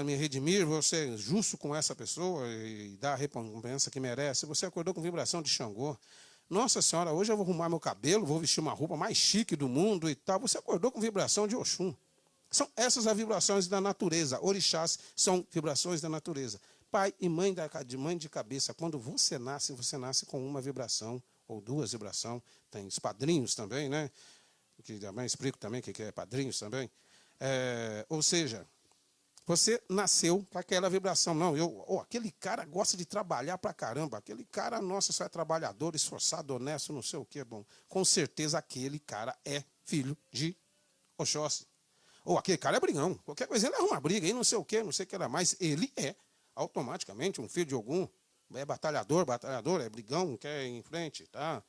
me redimir, vou ser justo com essa pessoa e dar a recompensa que merece. Você acordou com vibração de Xangô. Nossa senhora, hoje eu vou arrumar meu cabelo, vou vestir uma roupa mais chique do mundo e tal. Você acordou com vibração de Oxum. São essas as vibrações da natureza. Orixás são vibrações da natureza. Pai e mãe de cabeça, quando você nasce com uma vibração, ou duas vibrações. Tem os padrinhos também, né? Que também explico também o que é padrinhos também. Ou seja, você nasceu com aquela vibração. Não, aquele cara gosta de trabalhar pra caramba. Aquele cara, nossa, só é trabalhador, esforçado, honesto, não sei o que. Bom, com certeza aquele cara é filho de Oxóssi. Ou aquele cara é brigão. Qualquer coisa ele arruma briga, e não sei o que era mais. Ele é automaticamente um filho de algum. É batalhador, é brigão, quer ir em frente, tá?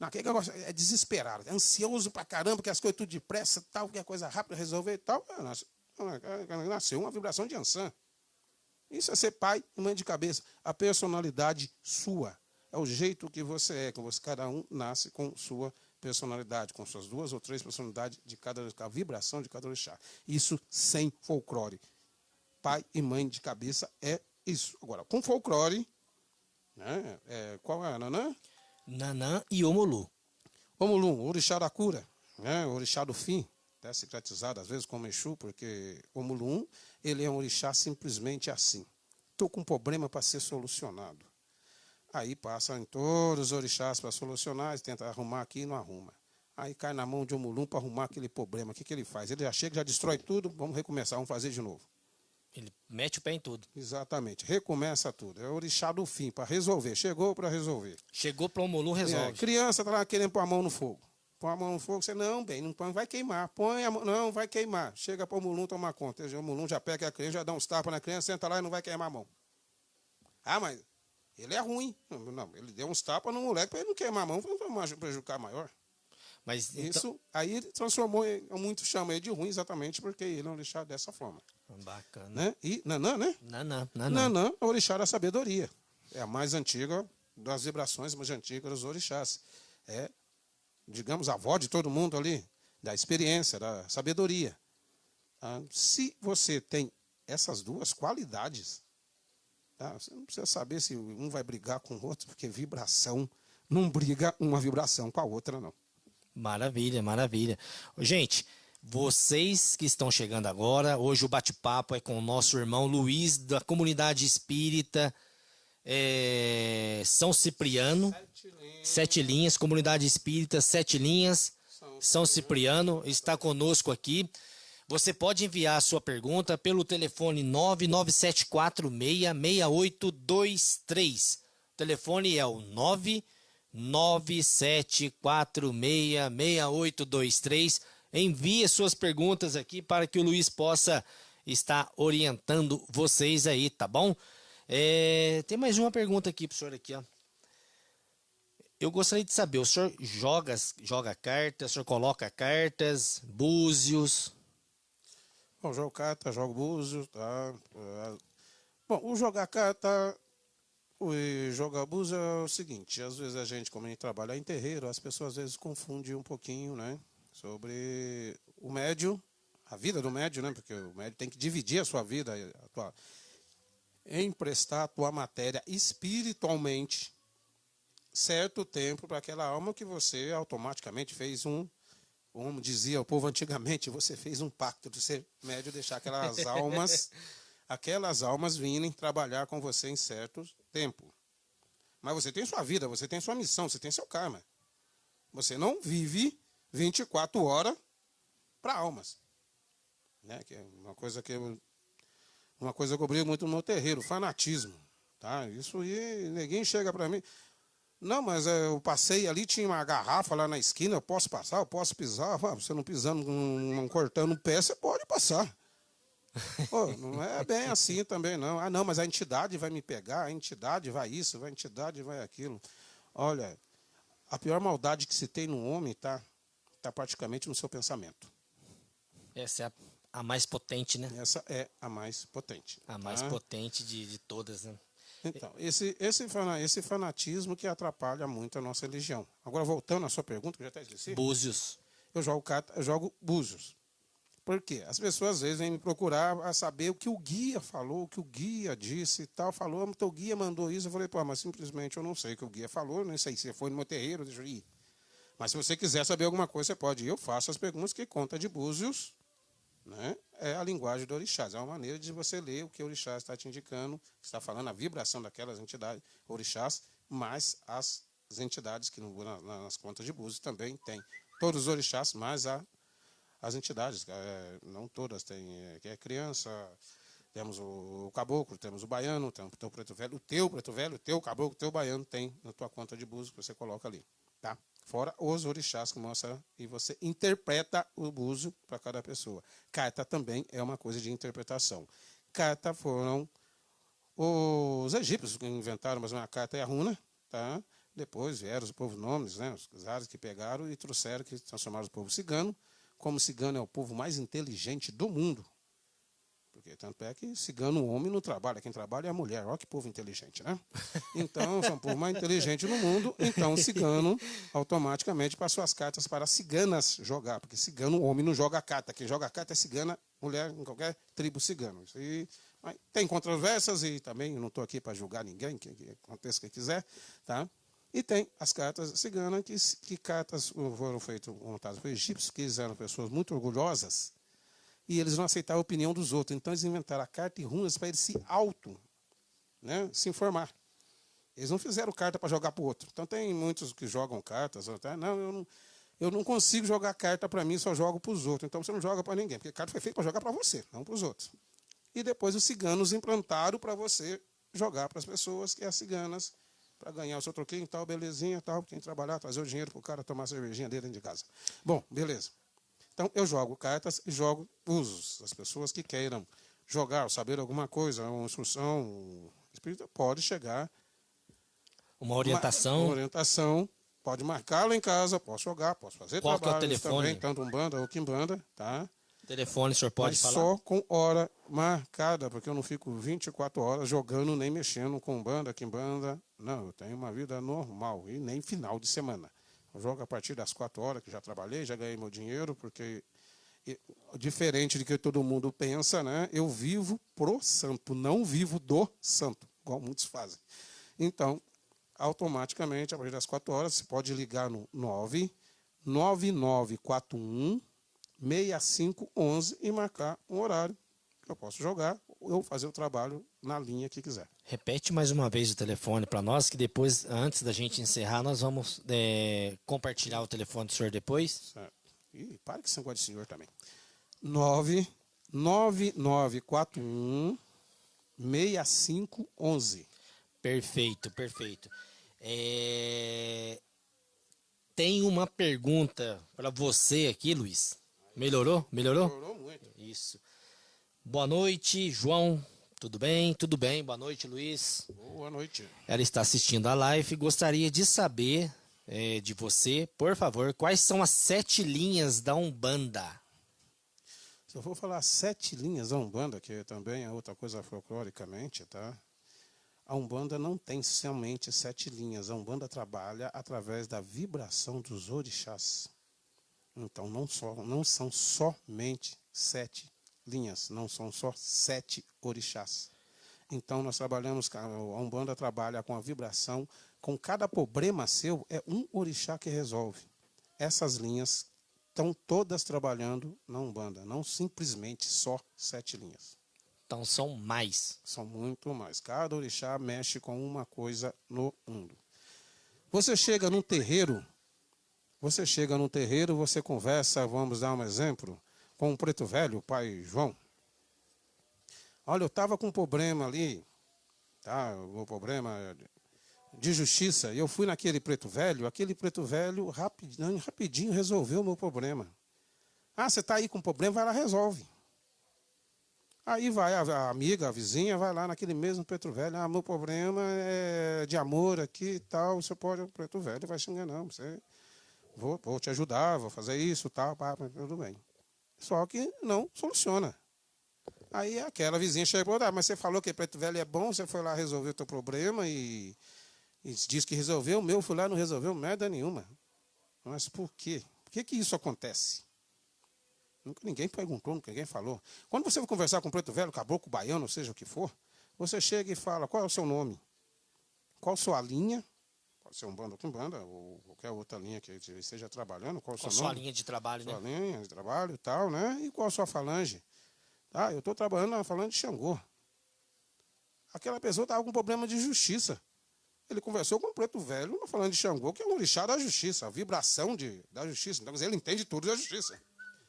Não, aquele negócio é desesperado, é ansioso pra caramba, que as coisas tudo depressa, tal, que é coisa rápida resolver e tal. Nasceu uma vibração de Ansan. Isso é ser pai e mãe de cabeça. A personalidade sua. É o jeito que você é. Cada um nasce com sua personalidade, com suas 2 ou 3 personalidades de a vibração de cada orixá. Isso sem folclore. Pai e mãe de cabeça é isso. Agora, com folclore, né? Qual é a Nanã? Nanã e Omulu. Omulu, o orixá da cura, né? O orixá do fim. Até secretizado às vezes como Exu, porque o Mulum, ele é um orixá simplesmente assim. Estou com um problema para ser solucionado. Aí passa em todos os orixás para solucionar, tenta arrumar aqui e não arruma. Aí cai na mão de um Mulum para arrumar aquele problema. O que ele faz? Ele já chega, já destrói tudo, vamos recomeçar, vamos fazer de novo. Ele mete o pé em tudo. Exatamente, recomeça tudo. É o orixá do fim, para resolver. Chegou para resolver. Chegou para o Omulu, resolve. Criança está lá querendo pôr a mão no fogo. Põe a mão no fogo, você, não, bem, não põe, vai queimar. Põe a mão, não, vai queimar. Chega para o Mulum tomar conta. O Mulum já pega a criança, já dá uns tapas na criança, senta lá e não vai queimar a mão. Ah, mas ele é ruim. Não, ele deu uns tapas no moleque para ele não queimar a mão, para prejudicar maior. Mas, isso, então... aí ele transformou, muitos chamam ele de ruim exatamente porque ele é um orixá dessa forma. Bacana. Né? E Nanã, né? Nanã é o orixá da sabedoria. É a mais antiga das vibrações mais antigas dos orixás. É, digamos, a avó de todo mundo ali, da experiência, da sabedoria. Se você tem essas 2 qualidades, tá? Você não precisa saber se um vai brigar com o outro, porque vibração não briga uma vibração com a outra, não. Maravilha, maravilha. Gente, vocês que estão chegando agora, hoje o bate-papo é com o nosso irmão Luiz, da comunidade espírita São Cipriano. 7 linhas, comunidade espírita, 7 linhas, São Cipriano, está conosco aqui. Você pode enviar a sua pergunta pelo telefone 997466823. O telefone é o 997466823. Envie suas perguntas aqui para que o Luiz possa estar orientando vocês aí, tá bom? Tem mais uma pergunta aqui pro senhor aqui, ó. Eu gostaria de saber, o senhor joga cartas, o senhor coloca cartas, búzios? Bom, jogo carta, jogo búzios, tá? Bom, o jogar carta, o jogar búzios é o seguinte, às vezes a gente, como a gente trabalha em terreiro, as pessoas às vezes confundem um pouquinho, né? Sobre o médium, a vida do médium, né? Porque o médium tem que dividir a sua vida, emprestar a tua matéria espiritualmente certo tempo para aquela alma que você automaticamente fez como dizia o povo antigamente, você fez um pacto de ser médio, deixar aquelas almas virem trabalhar com você em certo tempo. Mas você tem sua vida, você tem sua missão, você tem seu karma. Você não vive 24 horas para almas. Né? Que é uma coisa que eu brigo muito no meu terreiro, fanatismo. Tá? Isso aí, ninguém chega para mim. Não, mas eu passei ali, tinha uma garrafa lá na esquina, eu posso passar, eu posso pisar. Você não pisando, não cortando o pé, você pode passar. Pô, não é bem assim também, não. Ah, não, mas a entidade vai me pegar, a entidade vai isso, a entidade vai aquilo. Olha, a pior maldade que se tem no homem tá praticamente no seu pensamento. Essa é a mais potente, né? Essa é a mais potente. A mais potente de todas, né? Então, esse fanatismo que atrapalha muito a nossa religião. Agora, voltando à sua pergunta, que eu já até esqueci. Búzios. Eu jogo búzios. Por quê? As pessoas às vezes vêm me procurar a saber o que o guia falou, o que o guia disse e tal. Falou, mas o guia mandou isso. Eu falei, pô, mas simplesmente eu não sei o que o guia falou, nem sei se você foi no meu terreiro, deixa eu ir. Mas se você quiser saber alguma coisa, você pode ir. Eu faço as perguntas que conta de búzios, né? É a linguagem do orixás. É uma maneira de você ler o que o orixá está te indicando, está falando a vibração daquelas entidades, orixás, mas as entidades que nas contas de Búzios também tem. Todos os orixás, mas as entidades, não todas, tem que é criança, temos o caboclo, temos o baiano, temos o teu preto velho, o teu caboclo, o teu baiano tem na tua conta de Búzios que você coloca ali, tá? Fora os orixás que mostra e você interpreta o búzio para cada pessoa. Carta também é uma coisa de interpretação. Carta foram os egípcios que inventaram, mas uma carta é a runa, tá? Depois vieram os povos nomes, né? Os árabes que pegaram e trouxeram, que transformaram o povo cigano. Como cigano é o povo mais inteligente do mundo. Porque tanto é que cigano, o homem, não trabalha. Quem trabalha é a mulher. Olha que povo inteligente, né? Então, são o povo mais inteligente no mundo. Então, o cigano automaticamente passou as cartas para ciganas jogar. Porque cigano, o homem, não joga carta. Quem joga carta é cigana, mulher, em qualquer tribo cigano. Isso aí, tem controvérsias e também não estou aqui para julgar ninguém, que aconteça o que quiser, tá? E tem as cartas ciganas, que cartas foram montadas por egípcios, que eles eram pessoas muito orgulhosas, e eles não aceitavam a opinião dos outros. Então, eles inventaram a carta e runas para eles se informar. Eles não fizeram carta para jogar para o outro. Então, tem muitos que jogam cartas. Não, eu não consigo jogar carta para mim, só jogo para os outros. Então, você não joga para ninguém, porque a carta foi feita para jogar para você, não para os outros. E depois os ciganos implantaram para você jogar para as pessoas, que é as ciganas, para ganhar o seu troquinho e tal, belezinha, tal, quem trabalhar, trazer o dinheiro para o cara tomar a cervejinha dele dentro de casa. Bom, beleza. Então, eu jogo cartas e jogo usos. As pessoas que queiram jogar, saber alguma coisa, uma instrução, espírita, pode chegar. Uma orientação. Uma orientação, pode marcá-lo em casa, posso jogar, posso fazer Qual trabalhos que é o telefone? também, tanto umbanda ou quimbanda, tá? Telefone, o senhor pode mas falar? Só com hora marcada, porque eu não fico 24 horas jogando nem mexendo com banda, quimbanda. Não, eu tenho uma vida normal e nem final de semana. Eu jogo a partir das 4 horas, que já trabalhei, já ganhei meu dinheiro, porque, diferente do que todo mundo pensa, né? Eu vivo pro santo, não vivo do santo, igual muitos fazem. Então, automaticamente, a partir das 4 horas, você pode ligar no 99941 6511 e marcar um horário que eu posso jogar ou fazer o trabalho na linha que quiser. Repete mais uma vez o telefone para nós, que depois, antes da gente encerrar, nós vamos compartilhar o telefone do senhor depois. Certo. E para que você gosta de senhor também. 99941 6511. Perfeito, perfeito. Tem uma pergunta para você aqui, Luiz. Melhorou? Melhorou? Melhorou muito. Isso. Boa noite, João. Tudo bem? Tudo bem. Boa noite, Luiz. Boa noite. Ela está assistindo a live e gostaria de saber de você, por favor, quais são as 7 linhas da Umbanda? Se eu for falar 7 linhas da Umbanda, que também é outra coisa folcloricamente, tá? A Umbanda não tem somente 7 linhas. A Umbanda trabalha através da vibração dos orixás. Então, não são somente 7 linhas, não são só 7 orixás. Então, nós trabalhamos, a Umbanda trabalha com a vibração, com cada problema seu, é um orixá que resolve. Essas linhas estão todas trabalhando na Umbanda, não simplesmente só 7 linhas. Então, são mais. São muito mais. Cada orixá mexe com uma coisa no mundo. Você chega num terreiro, você conversa, vamos dar um exemplo, com um preto velho, o pai João. Olha, eu estava com um problema ali, tá? Um problema de justiça, e eu fui naquele preto velho, rapidinho resolveu o meu problema. Ah, você está aí com problema, vai lá, resolve. Aí vai a amiga, a vizinha, vai lá naquele mesmo preto velho, ah, meu problema é de amor aqui e tal, você pode, o preto velho vai xingar, não, você... Vou te ajudar, vou fazer isso, tal, tudo bem. Só que não soluciona. Aí aquela vizinha chegou, mas você falou que preto velho é bom, você foi lá resolver o teu problema e disse que resolveu, o meu fui lá e não resolveu merda nenhuma. Mas por quê? Por que isso acontece? Ninguém perguntou, ninguém falou. Quando você vai conversar com preto velho, caboclo, baiano, seja o que for, você chega e fala, qual é o seu nome? Qual a sua linha? pode ser Umbanda ou Quimbanda, ou qualquer outra linha que ele esteja trabalhando. Qual Com o a seu sua nome? linha de trabalho, Sua né? linha de trabalho e tal, né? E qual a sua falange? Ah, eu estou trabalhando na falange de Xangô. Aquela pessoa estava com problema de justiça. Ele conversou com o preto velho, falando de Xangô, que é um orixá da justiça, a vibração da justiça. Então, ele entende tudo da justiça.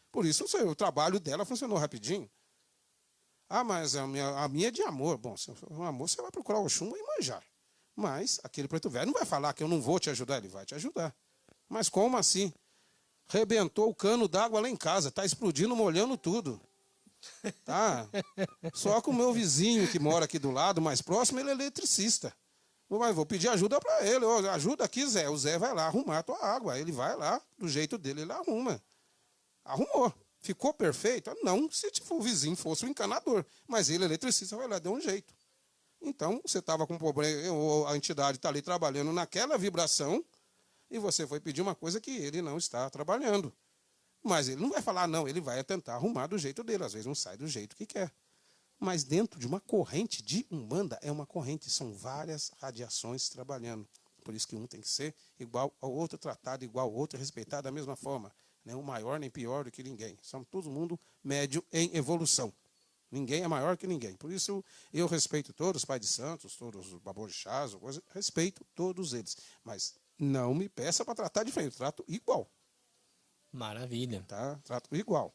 Por isso, o trabalho dela funcionou rapidinho. Ah, mas a minha é de amor. Bom, se for um amor, você vai procurar o Oxum e manjar. Mas aquele preto velho não vai falar que eu não vou te ajudar, ele vai te ajudar. Mas como assim? Rebentou o cano d'água lá em casa, está explodindo, molhando tudo. Tá? Só que o meu vizinho que mora aqui do lado, mais próximo, ele é eletricista. Mas vou pedir ajuda para ele. Ô, ajuda aqui, Zé. O Zé vai lá arrumar a tua água. Ele vai lá, do jeito dele, ele arruma. Arrumou. Ficou perfeito? Não, se o vizinho fosse o encanador. Mas ele, eletricista, vai lá, deu um jeito. Então, você estava com um problema, ou a entidade está ali trabalhando naquela vibração, e você foi pedir uma coisa que ele não está trabalhando. Mas ele não vai falar, não, ele vai tentar arrumar do jeito dele. Às vezes não sai do jeito que quer. Mas dentro de uma corrente de Umbanda, é uma corrente, são várias radiações trabalhando. Por isso que um tem que ser igual ao outro, tratado igual ao outro, respeitado da mesma forma. Nem um maior nem pior do que ninguém. Somos todo mundo médio em evolução. Ninguém é maior que ninguém. Por isso eu respeito todos os pais de santos, todos os baborixás, respeito todos eles. Mas não me peça para tratar diferente, eu trato igual. Maravilha. Tá? Trato igual.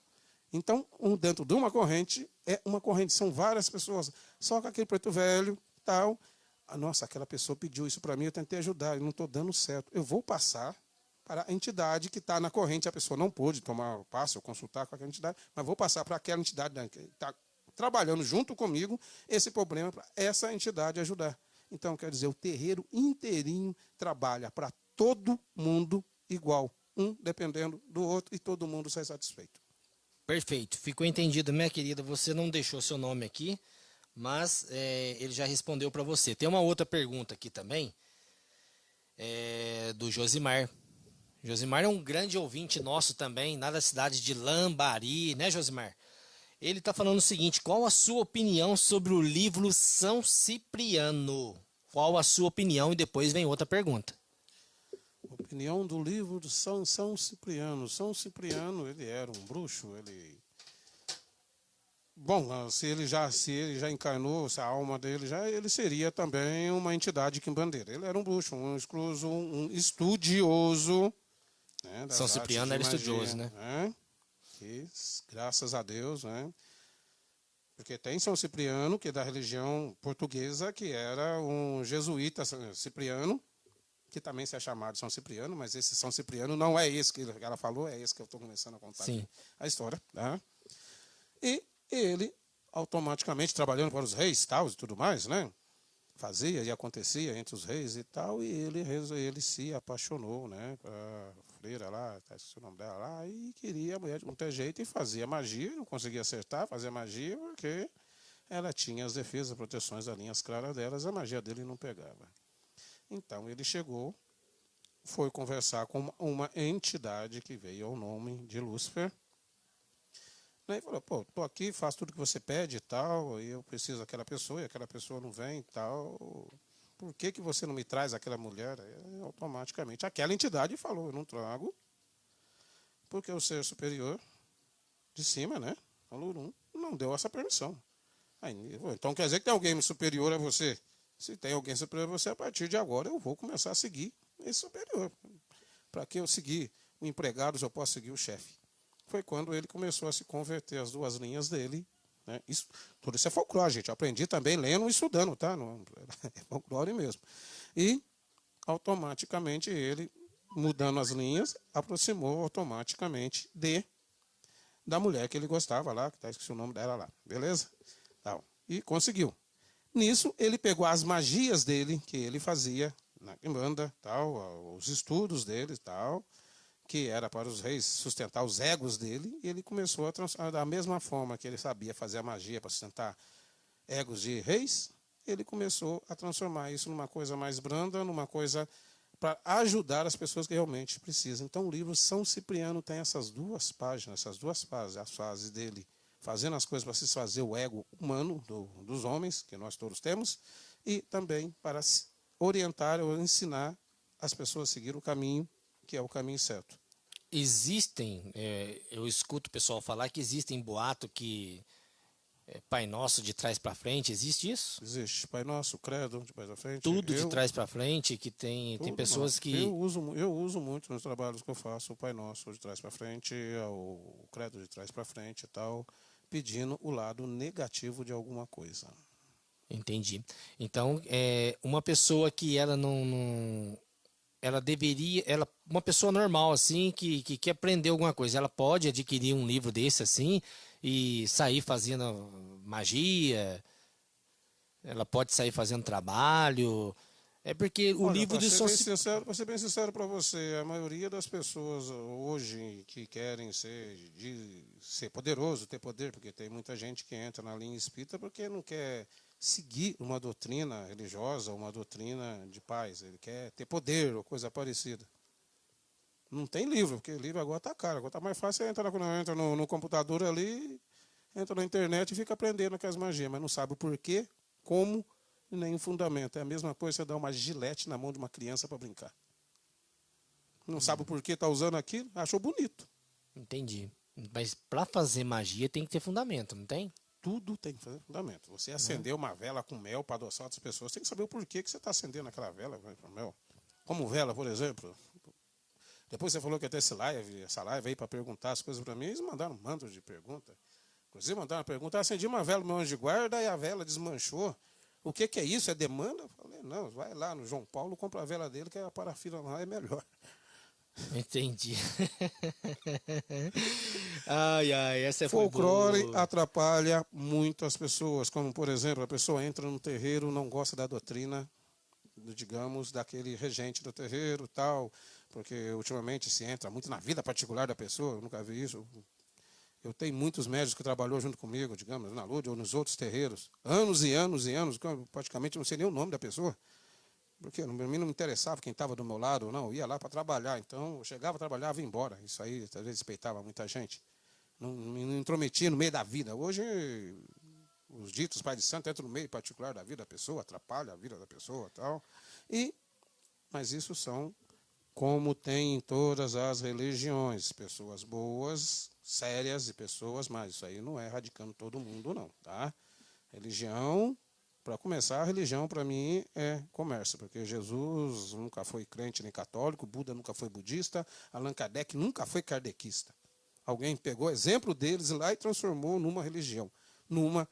Então, dentro de uma corrente, é uma corrente, são várias pessoas. Só que aquele preto velho, tal. Nossa, aquela pessoa pediu isso para mim, eu tentei ajudar, eu não estou dando certo. Eu vou passar para a entidade que está na corrente. A pessoa não pôde tomar o passe ou consultar com aquela entidade, mas vou passar para aquela entidade que está trabalhando junto comigo esse problema para essa entidade ajudar. Então, quer dizer, o terreiro inteirinho trabalha para todo mundo igual. Um dependendo do outro e todo mundo sai satisfeito. Perfeito. Ficou entendido, minha querida. Você não deixou seu nome aqui, mas ele já respondeu para você. Tem uma outra pergunta aqui também, do Josimar. Josimar é um grande ouvinte nosso também, lá da cidade de Lambari, né, Josimar? Ele está falando o seguinte: qual a sua opinião sobre o livro São Cipriano? Qual a sua opinião? E depois vem outra pergunta. Opinião do livro de São Cipriano. São Cipriano, ele era um bruxo, ele... Bom, se ele já encarnou, se a alma dele já, ele seria também uma entidade quimbandeira. Ele era um bruxo, um excluso, um estudioso, né, das São artes Cipriano de era magia, estudioso, né? Que, graças a Deus, né? Porque tem São Cipriano, que é da religião portuguesa, que era um jesuíta cipriano, que também se é chamado São Cipriano, mas esse São Cipriano não é esse que ela falou, é esse que eu estou começando a contar aqui, a história. Tá? E ele, automaticamente, trabalhando para os reis tal, e tudo mais, né? Fazia e acontecia entre os reis e tal, e ele se apaixonou, né? A freira lá, esqueci o nome dela lá, e queria a mulher de qualquer jeito e fazia magia, não conseguia acertar, fazia magia, porque ela tinha as defesas, proteções, as linhas claras delas, a magia dele não pegava. Então ele chegou, foi conversar com uma entidade que veio ao nome de Lúcifer. Aí falou, pô, estou aqui, faço tudo que você pede e tal, e eu preciso daquela pessoa, e aquela pessoa não vem e tal. Por que você não me traz aquela mulher? Aí, automaticamente, aquela entidade falou, eu não trago, porque o ser superior de cima, né, falou, não deu essa permissão. Aí, então quer dizer que tem alguém superior a você? Se tem alguém superior a você, a partir de agora eu vou começar a seguir esse superior. Para que eu seguir o empregado, eu posso seguir o chefe. Foi quando ele começou a se converter as duas linhas dele. Né? Tudo isso é folclore, gente. Eu aprendi também lendo e estudando, tá? É folclore mesmo. E, automaticamente, ele, mudando as linhas, aproximou automaticamente da mulher que ele gostava lá, que esqueci o nome dela lá. Beleza? Então, e conseguiu. Nisso, ele pegou as magias dele, que ele fazia na Quimbanda, tal, os estudos dele, tal, que era para os reis sustentar os egos dele, e ele começou da mesma forma que ele sabia fazer a magia para sustentar egos de reis, ele começou a transformar isso numa coisa mais branda, numa coisa para ajudar as pessoas que realmente precisam. Então, o livro São Cipriano tem essas duas páginas, essas duas fases, as fases dele fazendo as coisas para se fazer o ego humano dos homens, que nós todos temos, e também para orientar ou ensinar as pessoas seguirem o caminho que é o caminho certo. Existem, eu escuto o pessoal falar que existem boato que Pai Nosso de trás para frente, existe isso? Existe Pai Nosso, Credo, de trás para frente. Tudo de trás para frente, que tem pessoas que... Eu uso muito nos trabalhos que eu faço o Pai Nosso de trás para frente, o Credo de trás para frente e tal, pedindo o lado negativo de alguma coisa. Entendi. Então, uma pessoa que ela não ela deveria, uma pessoa normal assim que quer aprender alguma coisa, ela pode adquirir um livro desse assim e sair fazendo magia, ela pode sair fazendo trabalho, porque o livro de Vou ser bem sincero para você, a maioria das pessoas hoje que querem ser poderoso, ter poder, porque tem muita gente que entra na linha espírita porque não quer seguir uma doutrina religiosa, uma doutrina de paz, ele quer ter poder ou coisa parecida. Não tem livro, porque livro agora está caro, agora está mais fácil, você entra no computador ali, entra na internet e fica aprendendo aquelas magias, mas não sabe o porquê, como e nem o fundamento. É a mesma coisa você dar uma gilete na mão de uma criança para brincar. Não sabe o porquê está usando aquilo, achou bonito. Entendi. Mas para fazer magia tem que ter fundamento, não tem? Tudo tem que fazer fundamento. Você acender uma vela com mel para adoçar outras pessoas, tem que saber o porquê que você está acendendo aquela vela com mel. Como vela, por exemplo. Depois você falou que até essa live aí para perguntar as coisas para mim, eles mandaram um mando de pergunta. Inclusive mandaram uma pergunta, acendi uma vela no meu anjo de guarda e a vela desmanchou. O que é isso? É demanda? Eu falei, não, vai lá no João Paulo, compra a vela dele, que a parafina lá é melhor. Entendi. Essa Folclore atrapalha muito as pessoas, como, por exemplo, a pessoa entra no terreiro, não gosta da doutrina, digamos, daquele regente do terreiro tal, porque ultimamente se entra muito na vida particular da pessoa, eu nunca vi isso. Eu tenho muitos médicos que trabalhou junto comigo, digamos, na Lúdia ou nos outros terreiros, anos e anos e anos, praticamente não sei nem o nome da pessoa, porque a mim não me interessava quem estava do meu lado ou não, eu ia lá para trabalhar, então eu chegava, trabalhava e ia embora. Isso aí, às vezes, respeitava muita gente. Não me intrometia no meio da vida. Hoje, os ditos pais de santo entram no meio particular da vida da pessoa, atrapalha a vida da pessoa e tal. Mas isso são, como tem em todas as religiões, pessoas boas, sérias e pessoas más. Isso aí não é radicando todo mundo, não, tá? Religião... Para começar, a religião, para mim, é comércio, porque Jesus nunca foi crente nem católico, Buda nunca foi budista, Allan Kardec nunca foi kardecista. Alguém pegou exemplo deles lá e transformou numa religião, num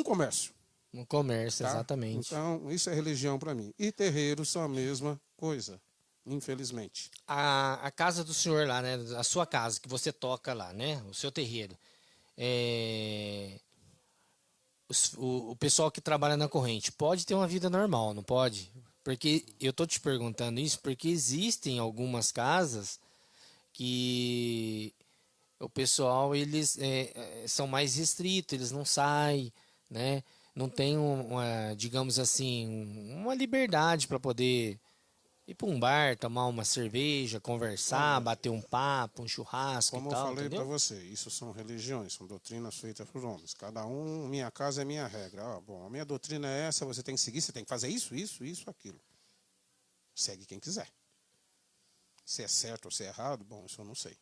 comércio. No comércio, tá? Exatamente. Então, isso é religião para mim. E terreiros são a mesma coisa, infelizmente. A casa do senhor lá, né? A sua casa, que você toca lá, né? O seu terreiro. O pessoal que trabalha na corrente pode ter uma vida normal, não pode? Porque eu tô te perguntando isso porque existem algumas casas que o pessoal eles são mais restritos, eles não saem, né? Não tem digamos assim, uma liberdade para poder ir para um bar, tomar uma cerveja, conversar, bater um papo, um churrasco Como e tal, eu falei para entendeu? você, isso são religiões, são doutrinas feitas por homens. Cada um, minha casa é minha regra. Bom, a minha doutrina é essa, você tem que seguir, você tem que fazer isso, aquilo. Segue quem quiser. Se é certo ou se é errado, bom, isso eu não sei.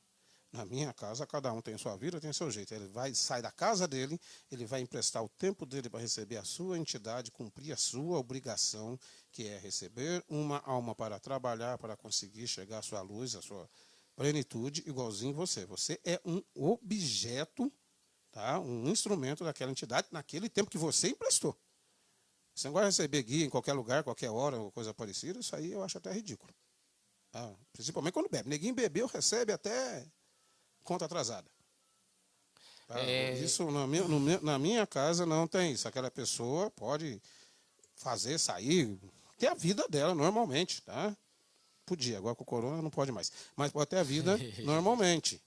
Na minha casa, cada um tem sua vida, tem seu jeito. Ele sai da casa dele, ele vai emprestar o tempo dele para receber a sua entidade, cumprir a sua obrigação, que é receber uma alma para trabalhar, para conseguir chegar à sua luz, à sua plenitude, igualzinho você. Você é um objeto, tá? Um instrumento daquela entidade naquele tempo que você emprestou. Você não vai receber guia em qualquer lugar, qualquer hora, ou coisa parecida, isso aí eu acho até ridículo. Tá? Principalmente quando bebe. Neguinho bebeu, recebe até conta atrasada. Tá? Isso na minha casa não tem isso. Aquela pessoa pode sair, ter a vida dela normalmente, tá? Podia, agora com o corona não pode mais. Mas pode ter a vida normalmente.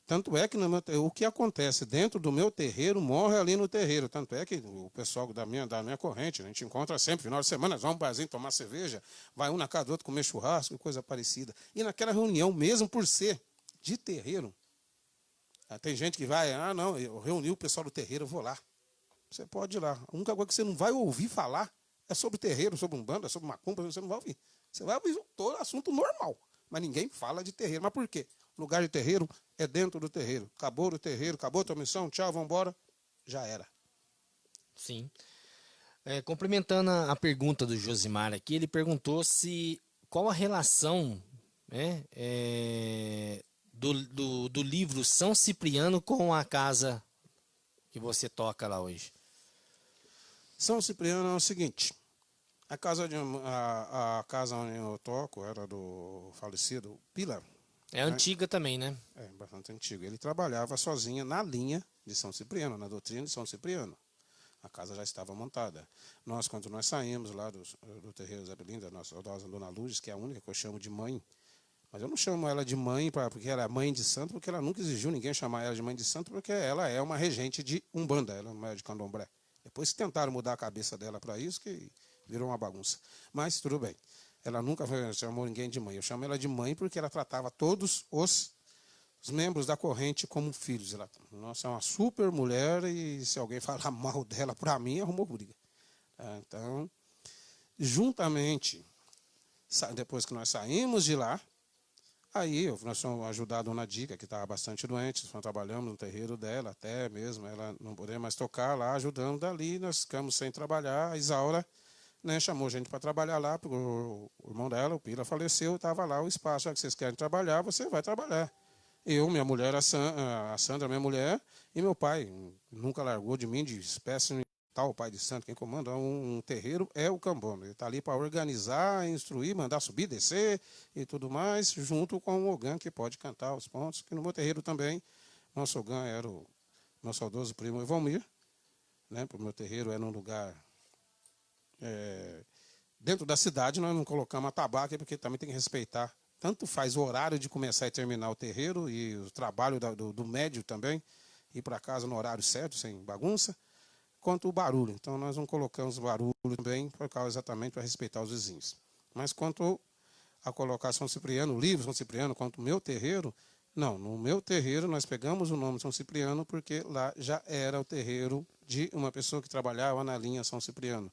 Tanto é que o que acontece dentro do meu terreiro morre ali no terreiro. Tanto é que o pessoal da minha corrente, a gente encontra sempre, final de semana, nós vamos para um barzinho tomar cerveja, vai um na casa do outro comer churrasco e coisa parecida. E naquela reunião, mesmo por ser de terreiro, tem gente que vai, não, eu reuni o pessoal do terreiro, eu vou lá. Você pode ir lá. A única coisa que você não vai ouvir falar é sobre terreiro, sobre umbanda, sobre macumba, você não vai ouvir. Você vai ouvir todo assunto normal, mas ninguém fala de terreiro. Mas por quê? Lugar de terreiro é dentro do terreiro. Acabou o terreiro, acabou a tua missão, tchau, vamos embora. Já era. Sim. Complementando a pergunta do Josimar aqui, ele perguntou se qual a relação, né, do livro São Cipriano com a casa que você toca lá hoje. São Cipriano é o seguinte, a casa onde eu toco era do falecido Pila. É antiga também, né? É, bastante antigo. Ele trabalhava sozinho na linha de São Cipriano, na doutrina de São Cipriano. A casa já estava montada. Quando nós saímos lá do terreiro Zé Belinda, a nossa saudosa Dona Lourdes, que é a única que eu chamo de mãe, mas eu não chamo ela de mãe porque ela é mãe de santo, porque ela nunca exigiu ninguém chamar ela de mãe de santo, porque ela é uma regente de Umbanda, ela não é de Candomblé. Depois tentaram mudar a cabeça dela para isso, que virou uma bagunça. Mas tudo bem. Ela nunca chamou ninguém de mãe. Eu chamo ela de mãe porque ela tratava todos os membros da corrente como filhos. Ela, nossa, é uma super mulher e se alguém falar mal dela para mim, arrumou briga. Então, juntamente, depois que nós saímos de lá, aí nós fomos ajudar a dona Dica, que estava bastante doente, nós trabalhamos no terreiro dela, até mesmo ela não poder mais tocar lá, ajudando dali, nós ficamos sem trabalhar. A Isaura, né, chamou a gente para trabalhar lá, porque o irmão dela, o Pila, faleceu, estava lá o espaço, já que vocês querem trabalhar, você vai trabalhar. Eu, minha mulher, a Sandra, minha mulher, e meu pai, nunca largou de mim, de espécie tal, pai de santo, quem comanda um terreiro é o Cambono. Ele está ali para organizar, instruir, mandar subir, descer e tudo mais, junto com o Ogã, que pode cantar os pontos, que no meu terreiro também, nosso Ogã era o meu saudoso primo Evomir, né, para o meu terreiro era um lugar dentro da cidade, nós não colocamos a tabaca, porque também tem que respeitar. Tanto faz o horário de começar e terminar o terreiro e o trabalho do médio também, ir para casa no horário certo, sem bagunça, quanto o barulho. Então nós não colocamos barulho também, por causa exatamente para respeitar os vizinhos. Mas quanto a colocar São Cipriano, o livro São Cipriano, quanto o meu terreiro, não, no meu terreiro nós pegamos o nome São Cipriano porque lá já era o terreiro de uma pessoa que trabalhava na linha São Cipriano.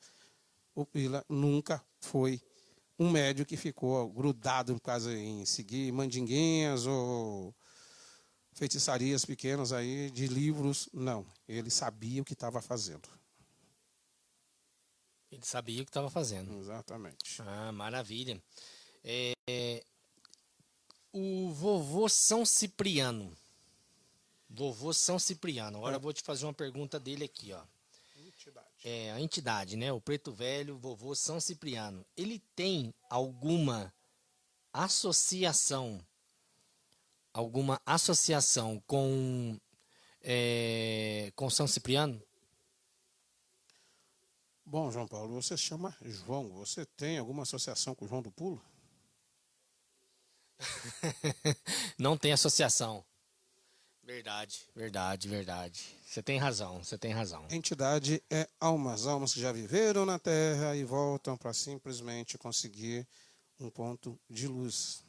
O Pila nunca foi um médio que ficou grudado em seguir mandinguinhas ou feitiçarias pequenas aí de livros. Não, ele sabia o que estava fazendo. Ele sabia o que estava fazendo. Exatamente. Ah, maravilha. O vovô São Cipriano. Vovô São Cipriano. Agora eu vou te fazer uma pergunta dele aqui, ó. A entidade, né? O Preto Velho, vovô São Cipriano. Ele tem alguma associação com São Cipriano? Bom, João Paulo, você se chama João. Você tem alguma associação com o João do Pulo? Não tem associação. Verdade, verdade, verdade. Você tem razão, você tem razão. Entidade é almas que já viveram na Terra e voltam para simplesmente conseguir um ponto de luz.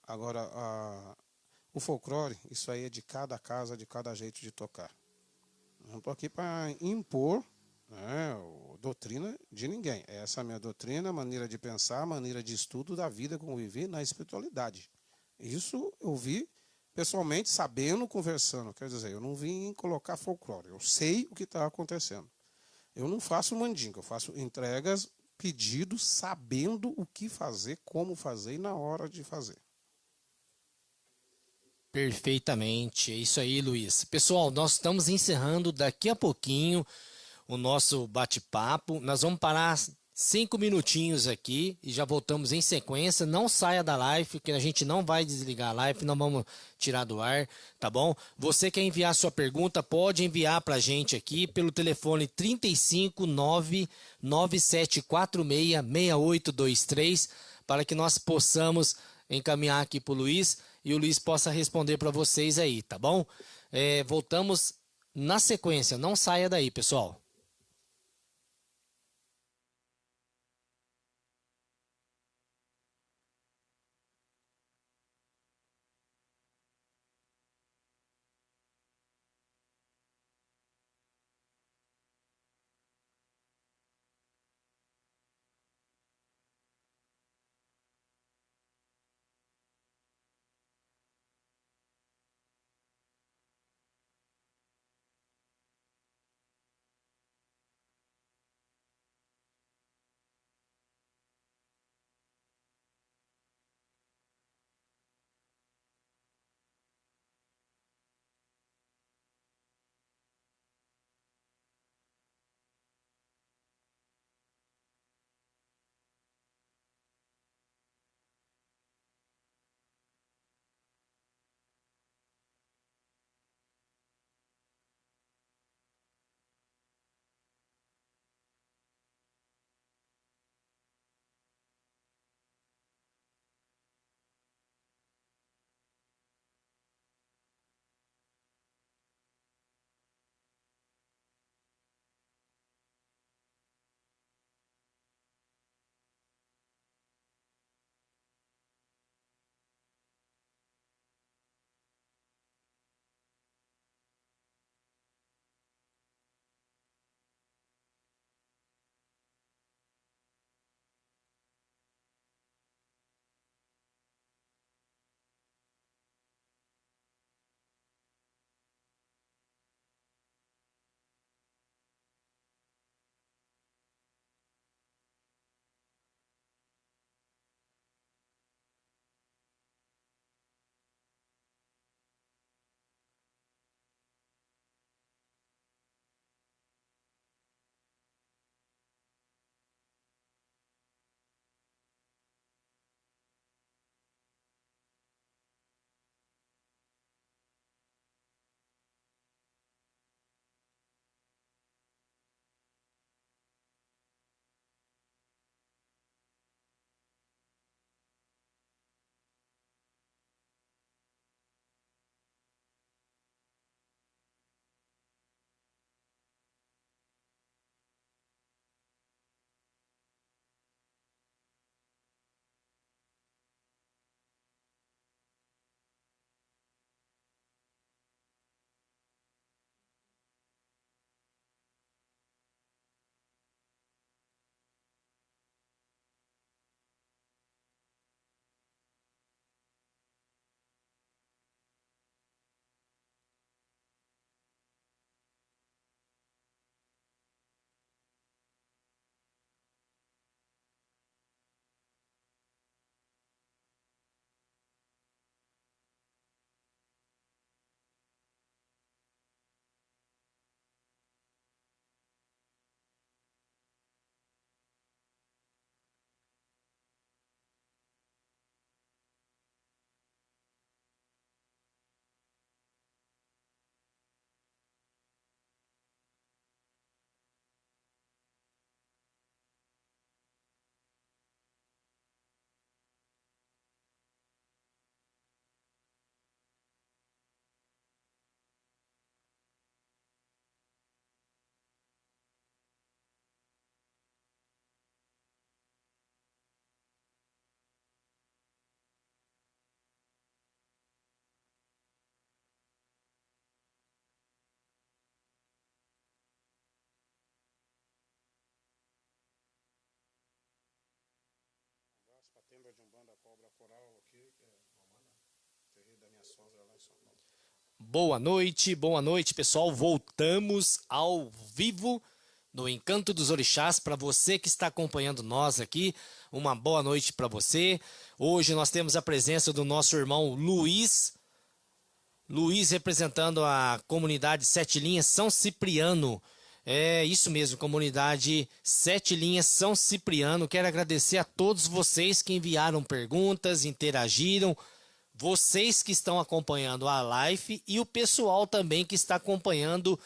Agora, o folclore, isso aí é de cada casa, de cada jeito de tocar. Não estou aqui para impor, né, doutrina de ninguém. Essa é a minha doutrina, maneira de pensar, maneira de estudo da vida como viver na espiritualidade. Isso eu vi pessoalmente, sabendo, conversando. Quer dizer, eu não vim colocar folclore. Eu sei o que está acontecendo. Eu não faço mandinga, eu faço entregas, pedidos, sabendo o que fazer, como fazer e na hora de fazer. Perfeitamente, é isso aí, Luiz. Pessoal, nós estamos encerrando daqui a pouquinho o nosso bate-papo. Nós vamos parar 5 minutinhos aqui e já voltamos em sequência. Não saia da live, que a gente não vai desligar a live, não vamos tirar do ar, tá bom? Você quer enviar sua pergunta, pode enviar para a gente aqui pelo telefone 359 9746 6823 para que nós possamos encaminhar aqui para o Luiz e o Luiz possa responder para vocês aí, tá bom? Voltamos na sequência, não saia daí, pessoal. tenda de Umbanda Cobra Coral aqui, terreiro da minha sogra lá em São Paulo. Boa noite, pessoal. Voltamos ao vivo no Encanto dos Orixás. Para você que está acompanhando nós aqui, uma boa noite para você. Hoje nós temos a presença do nosso irmão Luiz. Luiz representando a comunidade Sete Linhas São Cipriano. É isso mesmo, comunidade Sete Linhas São Cipriano. Quero agradecer a todos vocês que enviaram perguntas, interagiram. Vocês que estão acompanhando a live e o pessoal também que está acompanhando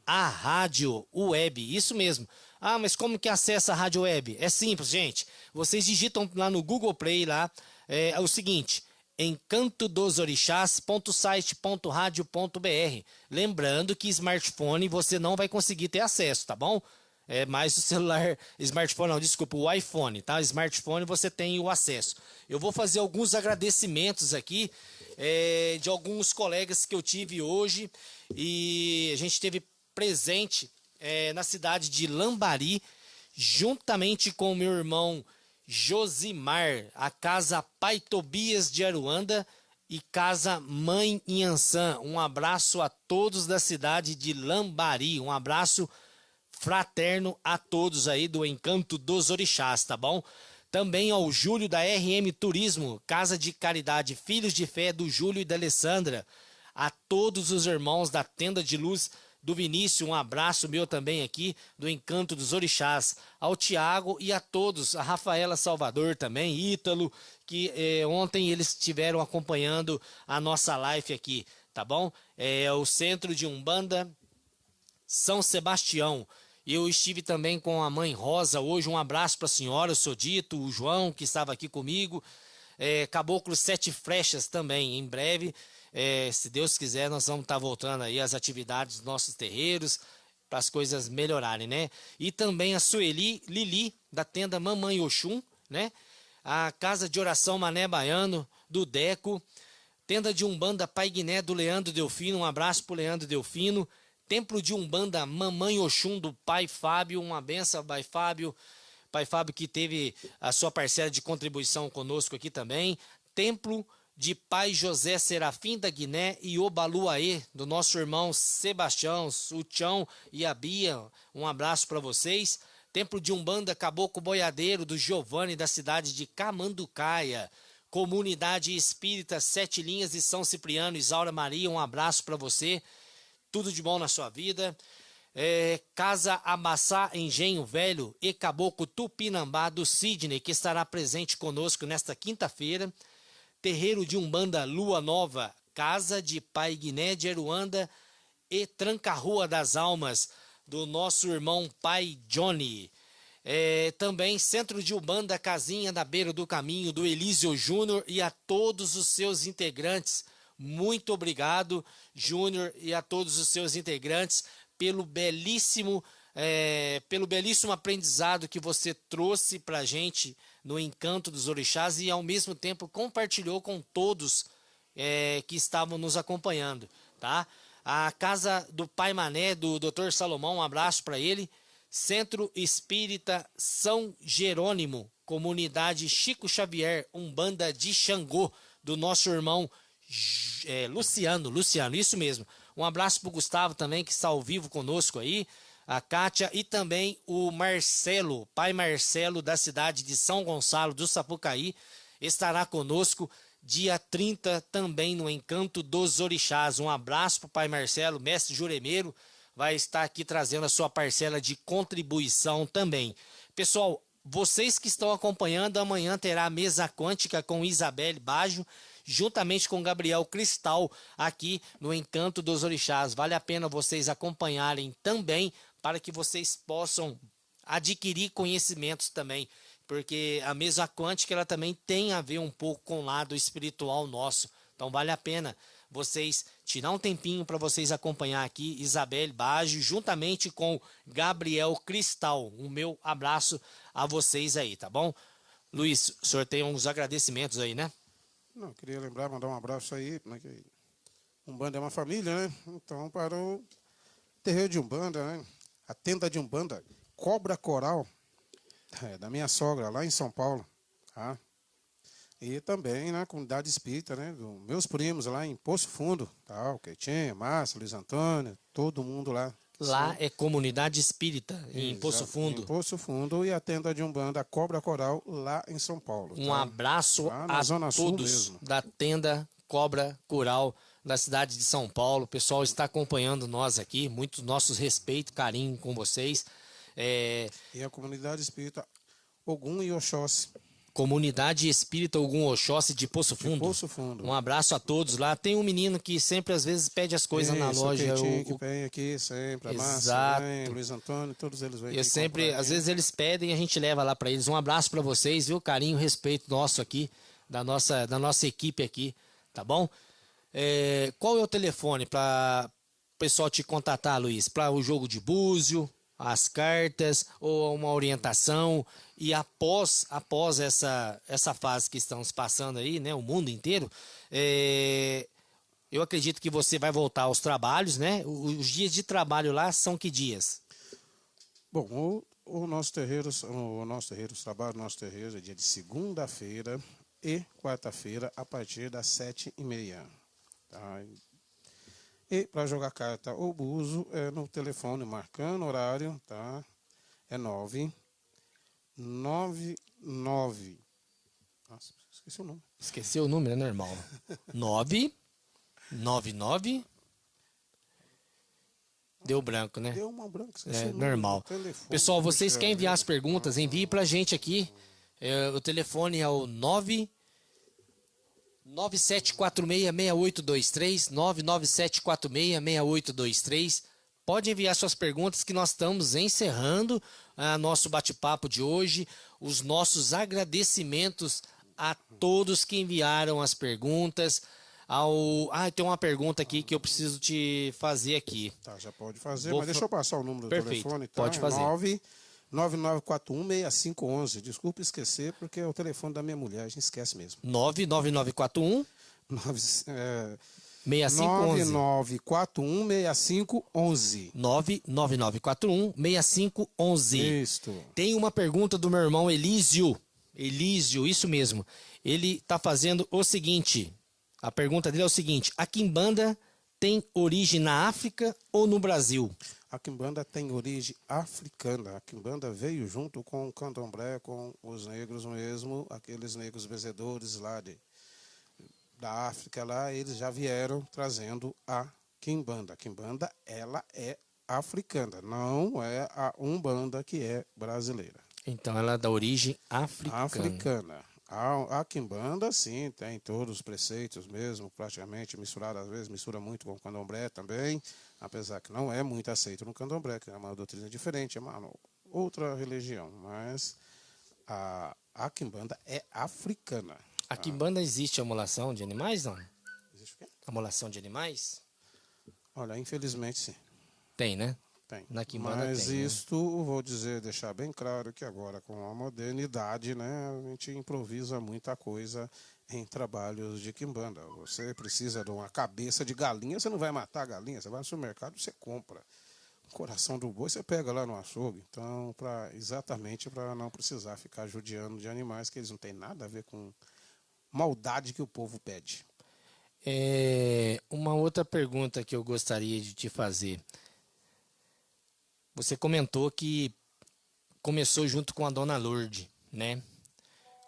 a rádio web. Isso mesmo. Ah, mas como que acessa a rádio web? É simples, gente. Vocês digitam lá no Google Play lá, é o seguinte: encantodosorixás.site.radio.br. Lembrando que smartphone você não vai conseguir ter acesso, tá bom? É mais o celular, smartphone não, desculpa, o iPhone, tá? Smartphone você tem o acesso. Eu vou fazer alguns agradecimentos aqui de alguns colegas que eu tive hoje e a gente teve presente na cidade de Lambari, juntamente com o meu irmão Josimar, a Casa Pai Tobias de Aruanda e Casa Mãe Inhansã. Um abraço a todos da cidade de Lambari, um abraço fraterno a todos aí do Encanto dos Orixás, tá bom? Também ao Júlio da RM Turismo, Casa de Caridade Filhos de Fé do Júlio e da Alessandra, a todos os irmãos da Tenda de Luz do Vinícius, um abraço meu também aqui do Encanto dos Orixás, ao Tiago e a todos, a Rafaela Salvador também, Ítalo, que ontem eles estiveram acompanhando a nossa live aqui, tá bom? É o Centro de Umbanda São Sebastião. Eu estive também com a mãe Rosa hoje, um abraço para a senhora, o seu Dito, o João que estava aqui comigo, Caboclo Sete Flechas também, em breve, se Deus quiser nós vamos estar voltando aí às atividades dos nossos terreiros, para as coisas melhorarem, né? E também a Sueli Lili, da tenda Mamãe Oxum, né? A Casa de Oração Mané Baiano, do Deco, Tenda de Umbanda Pai Guiné, do Leandro Delfino, um abraço para o Leandro Delfino, Templo de Umbanda Mamãe Oxum do Pai Fábio, uma benção, Pai Fábio. Pai Fábio que teve a sua parcela de contribuição conosco aqui também. Templo de Pai José Serafim da Guiné e Obaluaê, do nosso irmão Sebastião, o Tião e a Bia. Um abraço para vocês. Templo de Umbanda Caboclo Boiadeiro, do Giovanni, da cidade de Camanducaia. Comunidade Espírita Sete Linhas e São Cipriano, Isaura Maria, um abraço para você. Tudo de bom na sua vida. Casa Amassá Engenho Velho e Caboclo Tupinambá do Sidney, que estará presente conosco nesta quinta-feira. Terreiro de Umbanda Lua Nova, Casa de Pai Guiné de Aruanda e Tranca-Rua das Almas, do nosso irmão Pai Johnny. Também Centro de Umbanda Casinha da Beira do Caminho, do Elísio Júnior e a todos os seus integrantes. Muito obrigado, Júnior, e a todos os seus integrantes pelo belíssimo aprendizado que você trouxe para a gente no Encanto dos Orixás e ao mesmo tempo compartilhou com todos que estavam nos acompanhando, tá? A Casa do Pai Mané, do Dr. Salomão, um abraço para ele. Centro Espírita São Jerônimo, Comunidade Chico Xavier, Umbanda de Xangô, do nosso irmão Luciano, isso mesmo. Um abraço para o Gustavo também, que está ao vivo conosco aí, a Kátia e também o Marcelo, pai Marcelo, da cidade de São Gonçalo do Sapucaí, estará conosco dia 30 também no Encanto dos Orixás. Um abraço para o pai Marcelo, mestre Juremeiro, vai estar aqui trazendo a sua parcela de contribuição também. Pessoal, vocês que estão acompanhando, amanhã terá a mesa quântica com Isabelle Baggio, juntamente com Gabriel Cristal, aqui no Encanto dos Orixás. Vale a pena vocês acompanharem também, para que vocês possam adquirir conhecimentos também, porque a mesa quântica ela também tem a ver um pouco com o lado espiritual nosso. Então vale a pena vocês tirar um tempinho para vocês acompanhar aqui Isabelle Baggio, juntamente com Gabriel Cristal. O meu abraço a vocês aí, tá bom? Luiz, o senhor tem uns agradecimentos aí, né? Não, queria lembrar, mandar um abraço aí, né, que Umbanda é uma família, né? Então, para o terreiro de Umbanda, né? A tenda de Umbanda, Cobra Coral, da minha sogra, lá em São Paulo, tá? E também na comunidade espírita, né? Dos meus primos lá em Poço Fundo, tal, Queitinha, Márcio, Luiz Antônio, todo mundo lá. Lá é comunidade espírita, em Poço Em Fundo. Poço Fundo e a tenda de Umbanda Cobra Coral lá em São Paulo. Um Tá? abraço Lá na a Zona Sul todos mesmo. da tenda Cobra Coral da cidade de São Paulo. O pessoal está acompanhando nós aqui. Muitos nossos respeito, carinho com vocês. E a comunidade espírita Ogum e Oxóssi. Comunidade Espírita Ogum Oxóssi de Poço Fundo. Poço Fundo. Um abraço a todos lá. Tem um menino que sempre às vezes pede as coisas na loja. Que vem aqui sempre, a Exato. Márcia, Luiz Antônio, todos eles vêm Eu aqui sempre, comprar às aqui. vezes eles pedem e a gente leva lá para eles. Um abraço para vocês, viu? Carinho, respeito nosso aqui, da nossa equipe aqui, tá bom? Qual é o telefone para o pessoal te contatar, Luiz? Para o jogo de búzio, as cartas ou uma orientação? E após essa fase que estamos passando aí, né? O mundo inteiro, eu acredito que você vai voltar aos trabalhos, né? Os dias de trabalho lá são que dias? Bom, o nosso terreiro é dia de segunda-feira e quarta-feira a partir das 7h30. Tá? E para jogar carta ou buzo é no telefone marcando horário, tá? É 999. Nossa, esqueci o número. Esqueceu o número, é normal. 999. Deu branco, né? Deu uma branca, esqueci o número Normal. do telefone. Pessoal, vocês querem enviar as perguntas, envie pra gente aqui. O telefone é o 997466823, 997466823. Pode enviar suas perguntas que nós estamos encerrando nosso bate-papo de hoje. Os nossos agradecimentos a todos que enviaram as perguntas. Tem uma pergunta aqui que eu preciso te fazer aqui. Tá, já pode fazer, mas deixa eu passar o número do telefone. Tá? Pode fazer. 999416511. Desculpa esquecer, porque é o telefone da minha mulher, a gente esquece mesmo. 99941 6511. 999416511. 999416511. Isto. Tem uma pergunta do meu irmão Elísio. Elísio, isso mesmo. Ele está fazendo o seguinte. A pergunta dele é o seguinte: a quimbanda tem origem na África ou no Brasil? A quimbanda tem origem africana. A quimbanda veio junto com o candomblé, com os negros mesmo, aqueles negros benzedores lá da África, lá eles já vieram trazendo a quimbanda. A quimbanda, ela é africana, não é a umbanda que é brasileira. Então ela é da origem africana. A quimbanda, sim, tem todos os preceitos mesmo, praticamente misturado, às vezes mistura muito com o candomblé também, apesar que não é muito aceito no candomblé, que é uma doutrina diferente, é uma outra religião, mas a quimbanda é africana. A quimbanda existe amolação de animais, não? Existe o quê? Amolação de animais? Olha, infelizmente sim. Tem, né? Tem. Na quimbanda Mas tem, isto, vou dizer, deixar bem claro que agora com a modernidade, né, a gente improvisa muita coisa em trabalhos de quimbanda. Você precisa de uma cabeça de galinha, você não vai matar a galinha, você vai no supermercado, você compra. O coração do boi você pega lá no açougue. Então, exatamente para não precisar ficar judiando de animais que eles não têm nada a ver com maldade que o povo pede. Uma outra pergunta que eu gostaria de te fazer. Você comentou que começou junto com a Dona Lourdes, né?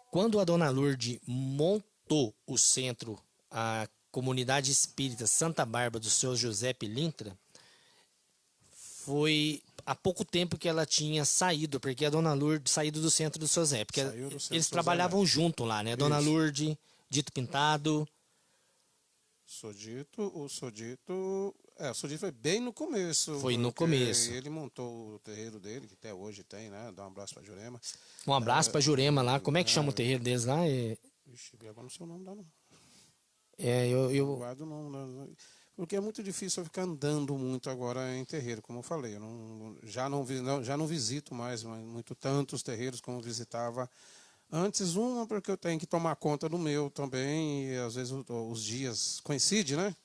Quando a Dona Lourdes montou o centro, a comunidade espírita Santa Bárbara do Seu José Pilintra, foi há pouco tempo que ela tinha saído, porque a Dona Lourdes saído do centro do Seu José, porque eles trabalhavam junto lá, né? Dona Lourdes, Dito Pintado. O Sodito foi bem no começo. Foi no começo. Ele montou o terreiro dele, que até hoje tem, né? Dá um abraço pra Jurema. Um abraço pra Jurema lá. Como é que chama o terreiro deles lá? Ixi, agora não sei o nome da não. Eu guardo o nome. Porque é muito difícil eu ficar andando muito agora em terreiro, como eu falei. Eu já não visito mais muito tantos terreiros como visitava antes. Porque eu tenho que tomar conta do meu também, e às vezes os dias coincidem, né?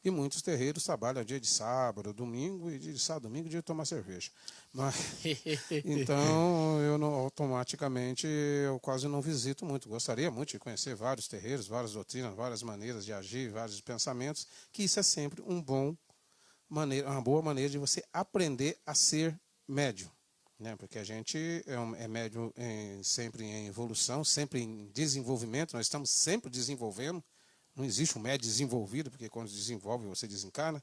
E muitos terreiros trabalham dia de sábado, domingo, e dia de sábado, domingo, dia de tomar cerveja. Mas, então, eu não, automaticamente, eu quase não visito muito. Gostaria muito de conhecer vários terreiros, várias doutrinas, várias maneiras de agir, vários pensamentos, que isso é sempre uma boa maneira de você aprender a ser médium. Né? Porque a gente é médium sempre em evolução, sempre em desenvolvimento, nós estamos sempre desenvolvendo. Não existe um médium desenvolvido, porque quando desenvolve você desencarna.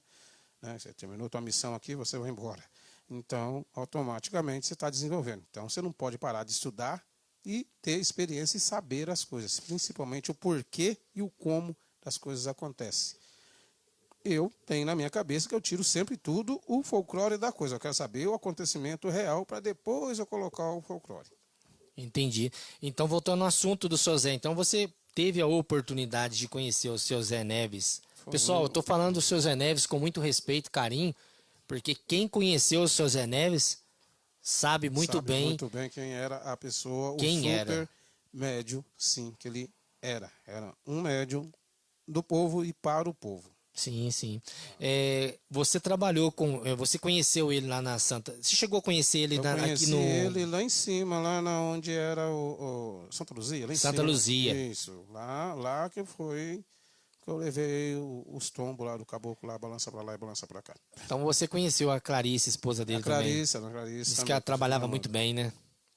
Né? Você terminou a tua missão aqui, você vai embora. Então, automaticamente você está desenvolvendo. Então, você não pode parar de estudar e ter experiência e saber as coisas, principalmente o porquê e o como das coisas acontecem. Eu tenho na minha cabeça que eu tiro sempre tudo o folclore da coisa. Eu quero saber o acontecimento real para depois eu colocar o folclore. Entendi. Então, voltando ao assunto do seu Zé, então você teve a oportunidade de conhecer o seu Zé Neves. Pessoal, eu estou falando do seu Zé Neves com muito respeito e carinho, porque quem conheceu o seu Zé Neves sabe muito bem quem era a pessoa, o quem super era. médium, sim, que ele era. Era um médium do povo e para o povo. Sim, sim. Você trabalhou com. Você conheceu ele lá na Santa. Você chegou a conhecer ele Eu aqui conheci no. ele lá em cima, lá na onde era o Santa Luzia, lá em Santa cima. Luzia. Isso, lá que foi que eu levei os tombos lá do caboclo lá, balança para lá e balança para cá. Então você conheceu a Clarice, esposa dele também. A Clarice Disse que também. ela trabalhava muito bem, né?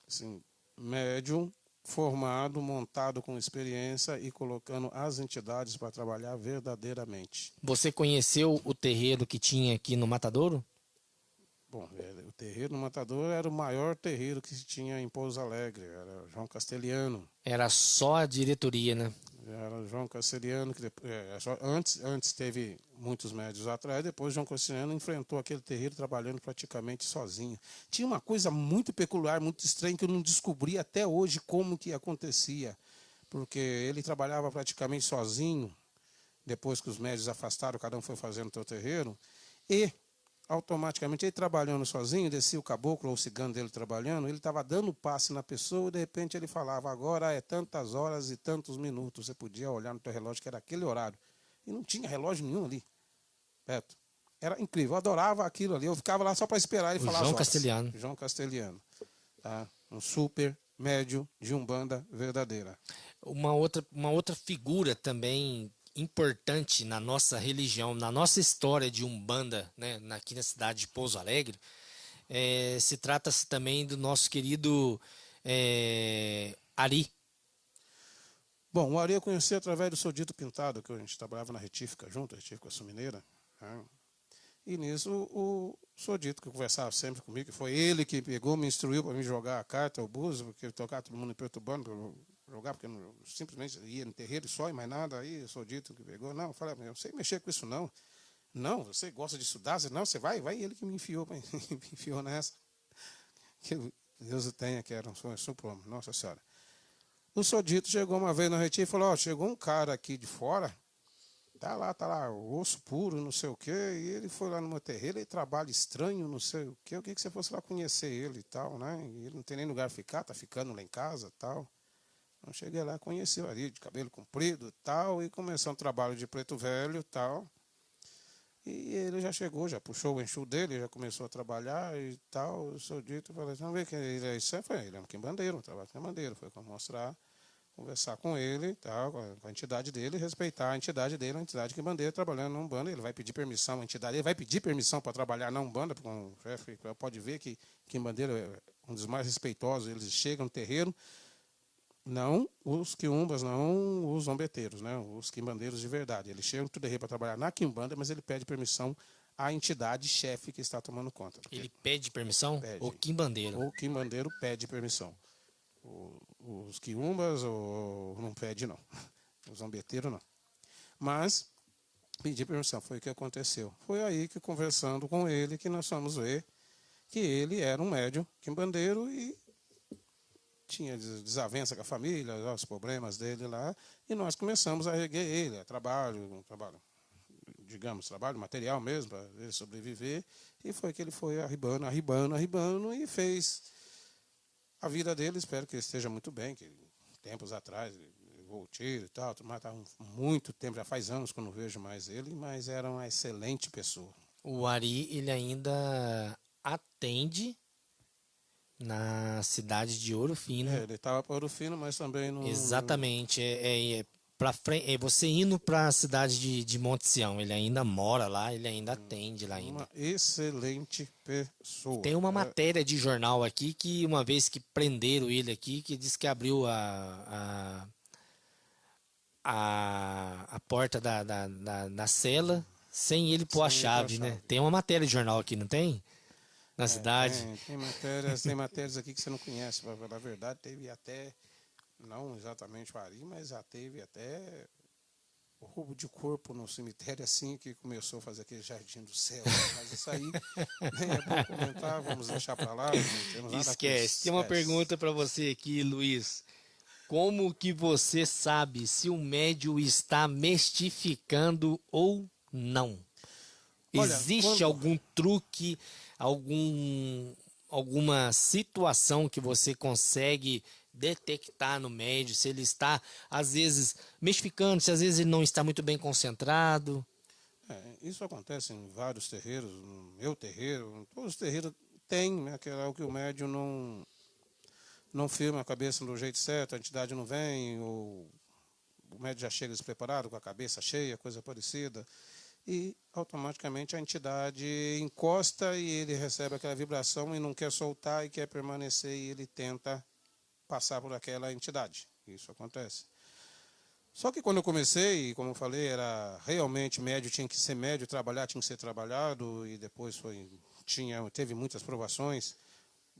Assim, médium formado, montado com experiência e colocando as entidades para trabalhar verdadeiramente. Você conheceu o terreiro que tinha aqui no Matadouro? Bom, o terreiro no Matador era o maior terreiro que se tinha em Pouso Alegre, era João Castelhano. Era só a diretoria, né? Era João Castelhano, que depois, antes teve muitos médios atrás, depois João Castelhano enfrentou aquele terreiro trabalhando praticamente sozinho. Tinha uma coisa muito peculiar, muito estranha, que eu não descobri até hoje como que acontecia, porque ele trabalhava praticamente sozinho, depois que os médios afastaram, cada um foi fazendo o seu terreiro, e automaticamente ele trabalhando sozinho, descia o caboclo ou o cigano dele trabalhando, ele estava dando passe na pessoa e de repente ele falava, agora é tantas horas e tantos minutos. Você podia olhar no teu relógio que era aquele horário. E não tinha relógio nenhum ali, perto. Era incrível, eu adorava aquilo ali. Eu ficava lá só para esperar ele falar João as horas. Castelhano. João Castelhano. Tá? Um super médio de umbanda verdadeira. Uma outra figura também importante na nossa religião, na nossa história de Umbanda, né, aqui na cidade de Pouso Alegre, se trata-se também do nosso querido Ari. Bom, o Ari eu conheci através do Sodito Pintado, que a gente trabalhava na retífica junto, a retífica sumineira. Né? E nisso o Sodito, que conversava sempre comigo, que foi ele que pegou, me instruiu para me jogar a carta, o buzo, porque eu tocava todo mundo me perturbando para eu jogar, porque eu simplesmente ia no terreiro só e mais nada. Aí o Sodito que pegou, não, eu falei, eu não sei mexer com isso não. Não, você gosta de estudar? Não, você vai, ele que me enfiou, me enfiou nessa. Que Deus o tenha, que era um supremo, Nossa Senhora. O Sodito chegou uma vez no retiro e falou, chegou um cara aqui de fora, tá lá, osso puro, não sei o quê, e ele foi lá no meu terreiro, ele trabalha estranho, não sei o quê, eu queria que você fosse lá conhecer ele e tal, né? E ele não tem nem lugar para ficar, tá ficando lá em casa e tal. Então cheguei lá, conheci o Ari, de cabelo comprido e tal, e começou um trabalho de preto velho e tal. E ele já chegou, já puxou o enxu dele, já começou a trabalhar e tal. Eu sou dito, falei, vamos ver que ele é isso. Ele é um quimbandeiro, um trabalho de quimbandeiro. Foi para mostrar, conversar com ele e tal, com a entidade dele, respeitar a entidade dele, a entidade quimbandeira trabalhando na Umbanda. Ele vai pedir permissão, a entidade, ele vai pedir permissão para trabalhar na Umbanda, porque um chefe pode ver que quimbandeiro é um dos mais respeitosos. Eles chegam no terreiro. Não os quiumbas, não os zombeteiros, né? Os quimbandeiros de verdade. Ele chega no terreiro para trabalhar na quimbanda, mas ele pede permissão à entidade chefe que está tomando conta. Ele pede permissão? Pede. O quimbandeiro? O quimbandeiro pede permissão. Os quiumbas não pede, não. Os zombeteiros, não. Mas pedir permissão, foi o que aconteceu. Foi aí que, conversando com ele, que nós fomos ver que ele era um médium quimbandeiro e tinha desavença com a família, os problemas dele lá, e nós começamos a erguer ele, trabalho, digamos, trabalho material mesmo, para ele sobreviver, e foi que ele foi arribando e fez a vida dele. Espero que ele esteja muito bem, que tempos atrás, levou o tiro e tal, mas tá muito tempo, já faz anos que eu não vejo mais ele, mas era uma excelente pessoa. O Ari, ele ainda atende na cidade de Ouro Fino. Ele estava para Ouro Fino, mas também não... Exatamente. Você indo para a cidade de Monte Sião, ele ainda mora lá, ele ainda atende lá ainda. Uma excelente pessoa. Tem uma matéria de jornal aqui que uma vez que prenderam ele aqui, que diz que abriu a porta da cela sem ele pôr a chave, né? Tem uma matéria de jornal aqui, não tem? Na cidade. Tem matérias aqui que você não conhece, para falar a verdade. Teve até, não exatamente o Ari, mas já teve até o roubo de corpo no cemitério, assim, que começou a fazer aquele jardim do céu. Mas isso aí nem é bom comentar, vamos deixar para lá. Não temos nada. Esquece. Tem uma pergunta para você aqui, Luiz. Como que você sabe se o médium está mistificando ou não? Olha, Existe algum truque, alguma situação que você consegue detectar no médium, se ele está, às vezes, mistificando, se às vezes ele não está muito bem concentrado? Isso acontece em vários terreiros, no meu terreiro, em todos os terreiros tem, né, que é o que o médium não firma a cabeça do jeito certo, a entidade não vem, ou o médium já chega despreparado, com a cabeça cheia, coisa parecida, e automaticamente a entidade encosta e ele recebe aquela vibração e não quer soltar e quer permanecer e ele tenta passar por aquela entidade. Isso acontece. Só que quando eu comecei, como eu falei, era realmente médio, tinha que ser médio, trabalhar tinha que ser trabalhado, e depois teve muitas provações.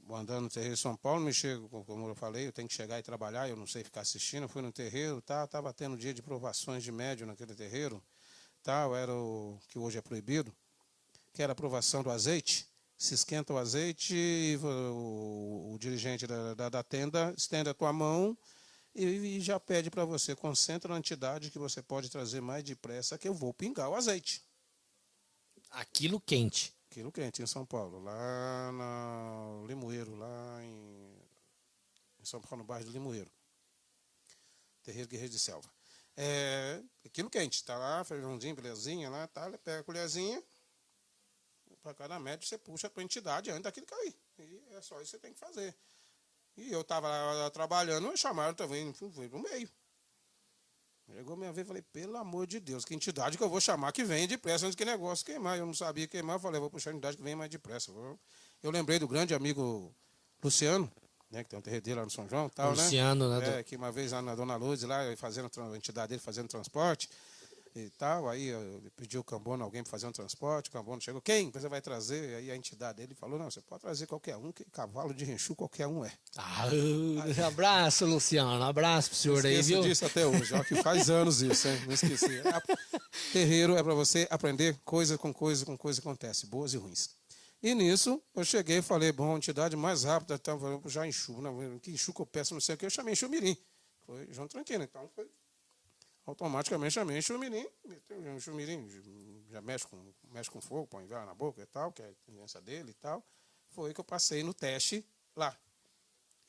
Andando no terreiro de São Paulo, me chego, como eu falei, eu tenho que chegar e trabalhar, eu não sei ficar assistindo. Eu fui no terreiro, estava tendo dia de provações de médio naquele terreiro, era o que hoje é proibido, que era a provação do azeite. Se esquenta o azeite, e o dirigente da tenda estende a tua mão e já pede para você, concentra na entidade que você pode trazer mais depressa, que eu vou pingar o azeite. Aquilo quente. Aquilo quente em São Paulo, lá no Limoeiro, lá em São Paulo, no bairro do Limoeiro. Terreiro Guerreiro de Selva. Aquilo quente, está lá, feijãozinho, belezinha, lá, ele pega a colherzinha, para cada médico você puxa a tua entidade antes daquilo cair. E é só isso que você tem que fazer. E eu estava lá trabalhando, me chamaram também, fui no meio. Chegou minha vez e falei, pelo amor de Deus, que entidade que eu vou chamar que vem depressa antes que negócio queimar. Eu não sabia queimar, eu falei, vou puxar a entidade que vem mais depressa. Eu lembrei do grande amigo Luciano, né, que tem um terreiro dele lá no São João, Luciano, né? Que uma vez lá na Dona Lourdes, lá, fazendo a entidade dele fazendo transporte e tal, aí eu pedi o Cambono, alguém para fazer um transporte, o Cambono chegou, quem você vai trazer? Aí a entidade dele falou, não, você pode trazer qualquer um, que cavalo de renchu qualquer um é. Abraço, Luciano, abraço pro senhor aí, viu? Não esqueço disso até hoje, ó, que faz anos isso, hein? Não esqueci. Terreiro é para você aprender coisa com coisa acontece, boas e ruins. E nisso, eu cheguei e falei, bom, entidade mais rápida, então, vou puxar enxu, né? Que enxu que eu peço, não sei o que, eu chamei enxu mirim. Foi João Tranquilo, então foi. Automaticamente chamei enxu mirim, enxu mirim já mexe com fogo, põe vela na boca e tal, que é a tendência dele e tal. Foi que eu passei no teste lá.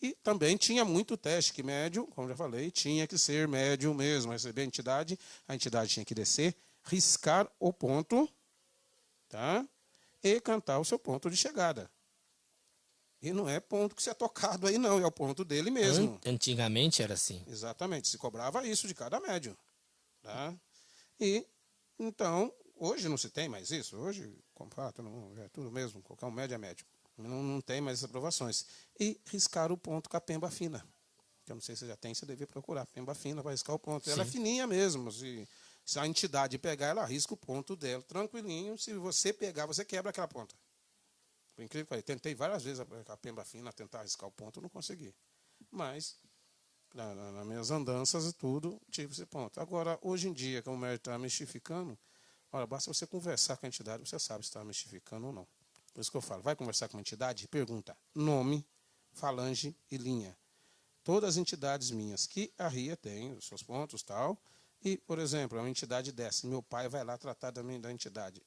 E também tinha muito teste, que médium, como já falei, tinha que ser médium mesmo, receber a entidade tinha que descer, riscar o ponto, tá? E cantar o seu ponto de chegada. E não é ponto que você é tocado aí, não, é o ponto dele mesmo. Antigamente era assim. Exatamente, se cobrava isso de cada médium. Tá? E, então, hoje não se tem mais isso. Hoje, é tudo mesmo, qualquer um médio é médio. Não tem mais essas aprovações. E riscar o ponto com a pemba fina. Que eu não sei se já tem, você deve procurar. Pemba fina para riscar o ponto. Sim. Ela é fininha mesmo. Se a entidade pegar, ela risca o ponto dela tranquilinho. Se você pegar, você quebra aquela ponta. Por incrível que pareça, tentei várias vezes a pemba fina tentar riscar o ponto, não consegui. Mas, nas minhas andanças e tudo, tive esse ponto. Agora, hoje em dia, como o médium está mistificando, olha, basta você conversar com a entidade, você sabe se está mistificando ou não. Por isso que eu falo, vai conversar com uma entidade, pergunta nome, falange e linha. Todas as entidades minhas que a RIA tem, os seus pontos e tal, e, por exemplo, uma entidade dessa, meu pai vai lá tratar da entidade.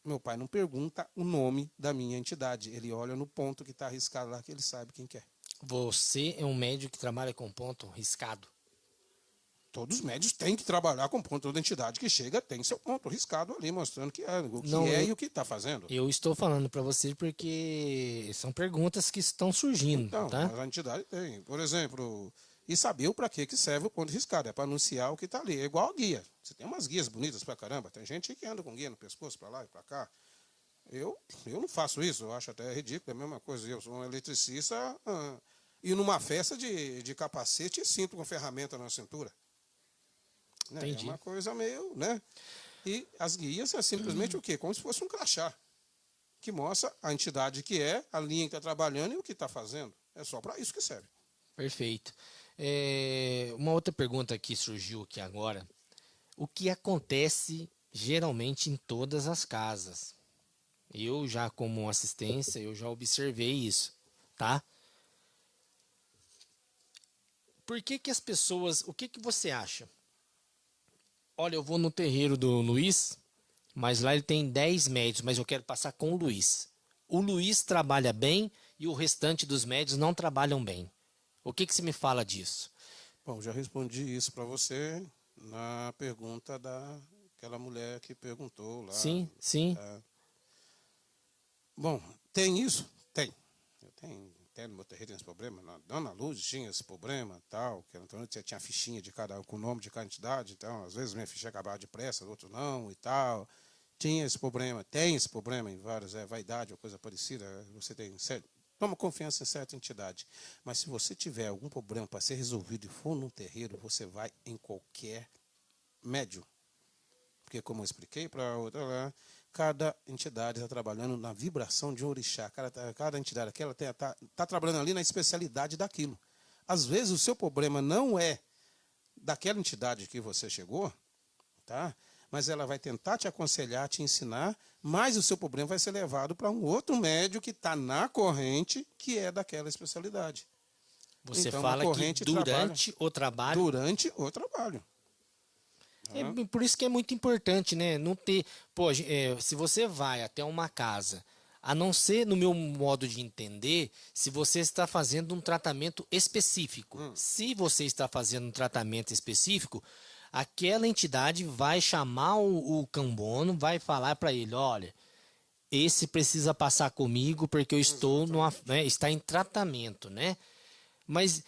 Meu pai não pergunta o nome da minha entidade, ele olha no ponto que está arriscado lá, que ele sabe quem quer. Você é um médium que trabalha com ponto riscado? todos os médios têm que trabalhar com ponto da entidade que chega, tem seu ponto riscado ali, mostrando que é, o que Não, é e o que está fazendo. Eu estou falando para você porque são perguntas que estão surgindo, Então, tá? mas a entidade tem. Por exemplo, e saber para que serve o ponto riscado. É para anunciar o que está ali. É igual a guia. Você tem umas guias bonitas para caramba. Tem gente que anda com guia no pescoço, para lá e para cá. Eu não faço isso. Eu acho até ridículo. É a mesma coisa. Eu sou um eletricista e numa festa de capacete e cinto com ferramenta na cintura. Né? É Entendi. uma coisa meio, né? E as guias é simplesmente o quê? Como se fosse um crachá, que mostra a entidade que é, a linha que está trabalhando e o que está fazendo. É só para isso que serve. Perfeito. Uma outra pergunta que surgiu aqui agora. O que acontece geralmente em todas as casas? Eu já, como assistência, eu já observei isso, tá? Por que que as pessoas... O que que você acha? Olha, eu vou no terreiro do Luiz, mas lá ele tem 10 médios, mas eu quero passar com o Luiz. O Luiz trabalha bem e o restante dos médios não trabalham bem. O que que você me fala disso? Bom, já respondi isso para você na pergunta daquela mulher que perguntou lá. Sim, sim. Bom, tem isso? Tem. Eu tenho no meu terreiro esse problema. Na Dona Luz tinha esse problema, tal, que então você tinha fichinha de cada, com o nome de cada entidade, então às vezes minha ficha acabava depressa, outro não e tal. Tinha esse problema, tem esse problema em vários, vaidade ou coisa parecida. Você tem certo, toma confiança em certa entidade. Mas se você tiver algum problema para ser resolvido e for num terreiro, você vai em qualquer médium. Porque, como eu expliquei para a outra lá, cada entidade está trabalhando na vibração de um orixá. Cada entidade aquela está trabalhando ali na especialidade daquilo. Às vezes o seu problema não é daquela entidade que você chegou, tá? Mas ela vai tentar te aconselhar, te ensinar, mas o seu problema vai ser levado para um outro médium que está na corrente, que é daquela especialidade. Você Então, fala que durante o trabalho... Durante o trabalho. Por isso que é muito importante, né? Não ter... Pô, se você vai até uma casa, a não ser, no meu modo de entender, se você está fazendo um tratamento específico. Se você está fazendo um tratamento específico, aquela entidade vai chamar o cambono, vai falar para ele, olha, esse precisa passar comigo porque eu estou está em tratamento, né? Mas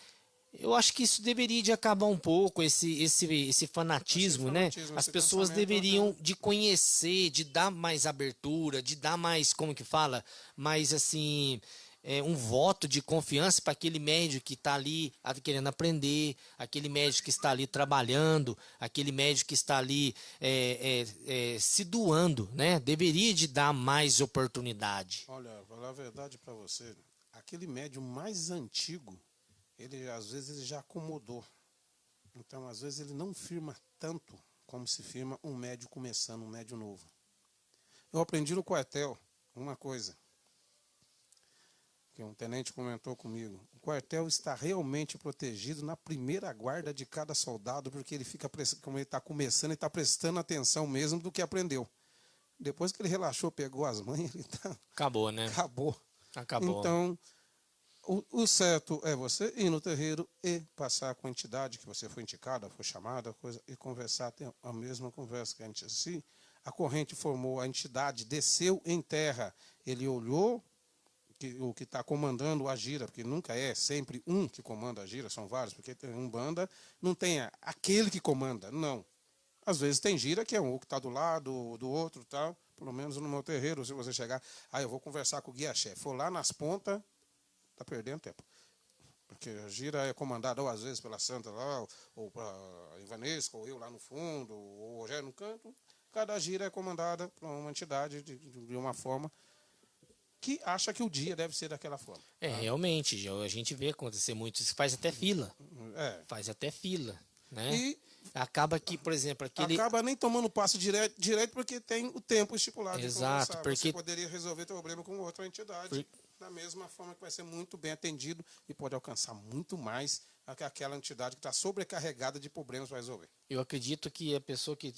eu acho que isso deveria de acabar um pouco, esse fanatismo, né? As esse pessoas pensamento, deveriam de conhecer, de dar mais abertura, de dar mais, como que fala? Mais assim, um voto de confiança para aquele médico que está ali querendo aprender, aquele médico que está ali trabalhando, aquele médico que está ali se doando, né? Deveria de dar mais oportunidade. Olha, vou falar a verdade para você. Aquele médium mais antigo, ele às vezes ele já acomodou. Então, às vezes ele não firma tanto como se firma um médium começando, um médium novo. Eu aprendi no quartel uma coisa que um tenente comentou comigo. O quartel está realmente protegido na primeira guarda de cada soldado, porque ele fica, como ele está começando, ele está prestando atenção mesmo do que aprendeu. Depois que ele relaxou, pegou as manhas, ele tá... Acabou, né? Acabou. Acabou. Então, o certo é você ir no terreiro e passar com a entidade que você foi indicada, foi chamada, coisa, e conversar, ter a mesma conversa que a gente. Se a corrente formou, a entidade desceu em terra, ele olhou o que está comandando a gira, porque nunca é sempre um que comanda a gira, são vários, porque tem um banda, não tem aquele que comanda, não. Às vezes tem gira que é um que está do lado do outro, tal. Pelo menos no meu terreiro, se você chegar, eu vou conversar com o guia-chefe, for lá nas pontas, está perdendo tempo. Porque a gira é comandada, ou às vezes pela Santa lá, ou para a Ivanesca, ou eu lá no fundo, ou o Rogério no canto. Cada gira é comandada por uma entidade de uma forma que acha que o dia deve ser daquela forma. Realmente, a gente vê acontecer muito isso, faz até fila. Faz até fila, né? E acaba que, por exemplo, acaba nem tomando passo direto porque tem o tempo estipulado Exato, de conversar. porque... Você poderia resolver seu problema com outra entidade da mesma forma que vai ser muito bem atendido e pode alcançar muito mais aquela entidade que está sobrecarregada de problemas para resolver. Eu acredito que a pessoa que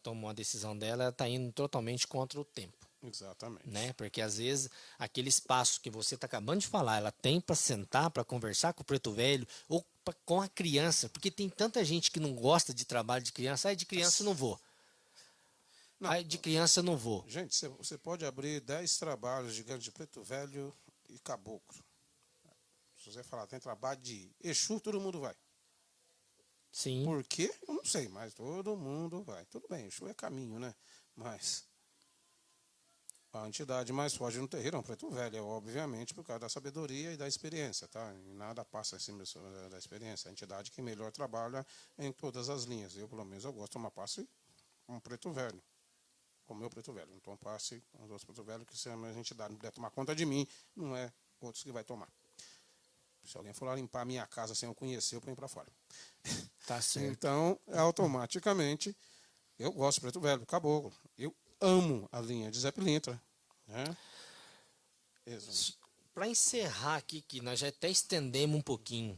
toma uma decisão dela está indo totalmente contra o tempo. Exatamente. né? Porque às vezes aquele espaço que você está acabando de falar, ela tem para sentar, para conversar com o preto velho ou com a criança, porque tem tanta gente que não gosta de trabalho de criança. Ai, de criança eu não vou. Não, Ai, de criança eu não vou. gente, você pode abrir 10 trabalhos de preto velho e caboclo. Se você falar, tem trabalho de Exu, todo mundo vai. Sim. Por quê? Eu não sei, mas todo mundo vai. Tudo bem, Exu é caminho, né? Mas a entidade mais forte no terreiro é um preto velho, é obviamente por causa da sabedoria e da experiência, tá? E nada passa acima da experiência. A entidade que melhor trabalha em todas as linhas. Eu, pelo menos, eu gosto de tomar passe com um preto velho. Com o meu preto velho. Não tomo passe com os outros preto velhos, que se a minha entidade não puder tomar conta de mim, não é outros que vai tomar. Se alguém for lá limpar a minha casa sem eu conhecer, eu ponho para fora. Tá certo. Então, automaticamente, eu gosto de preto velho, caboclo. Eu amo a linha de Zé Pilintra. Né? Para encerrar aqui, que nós já até estendemos um pouquinho,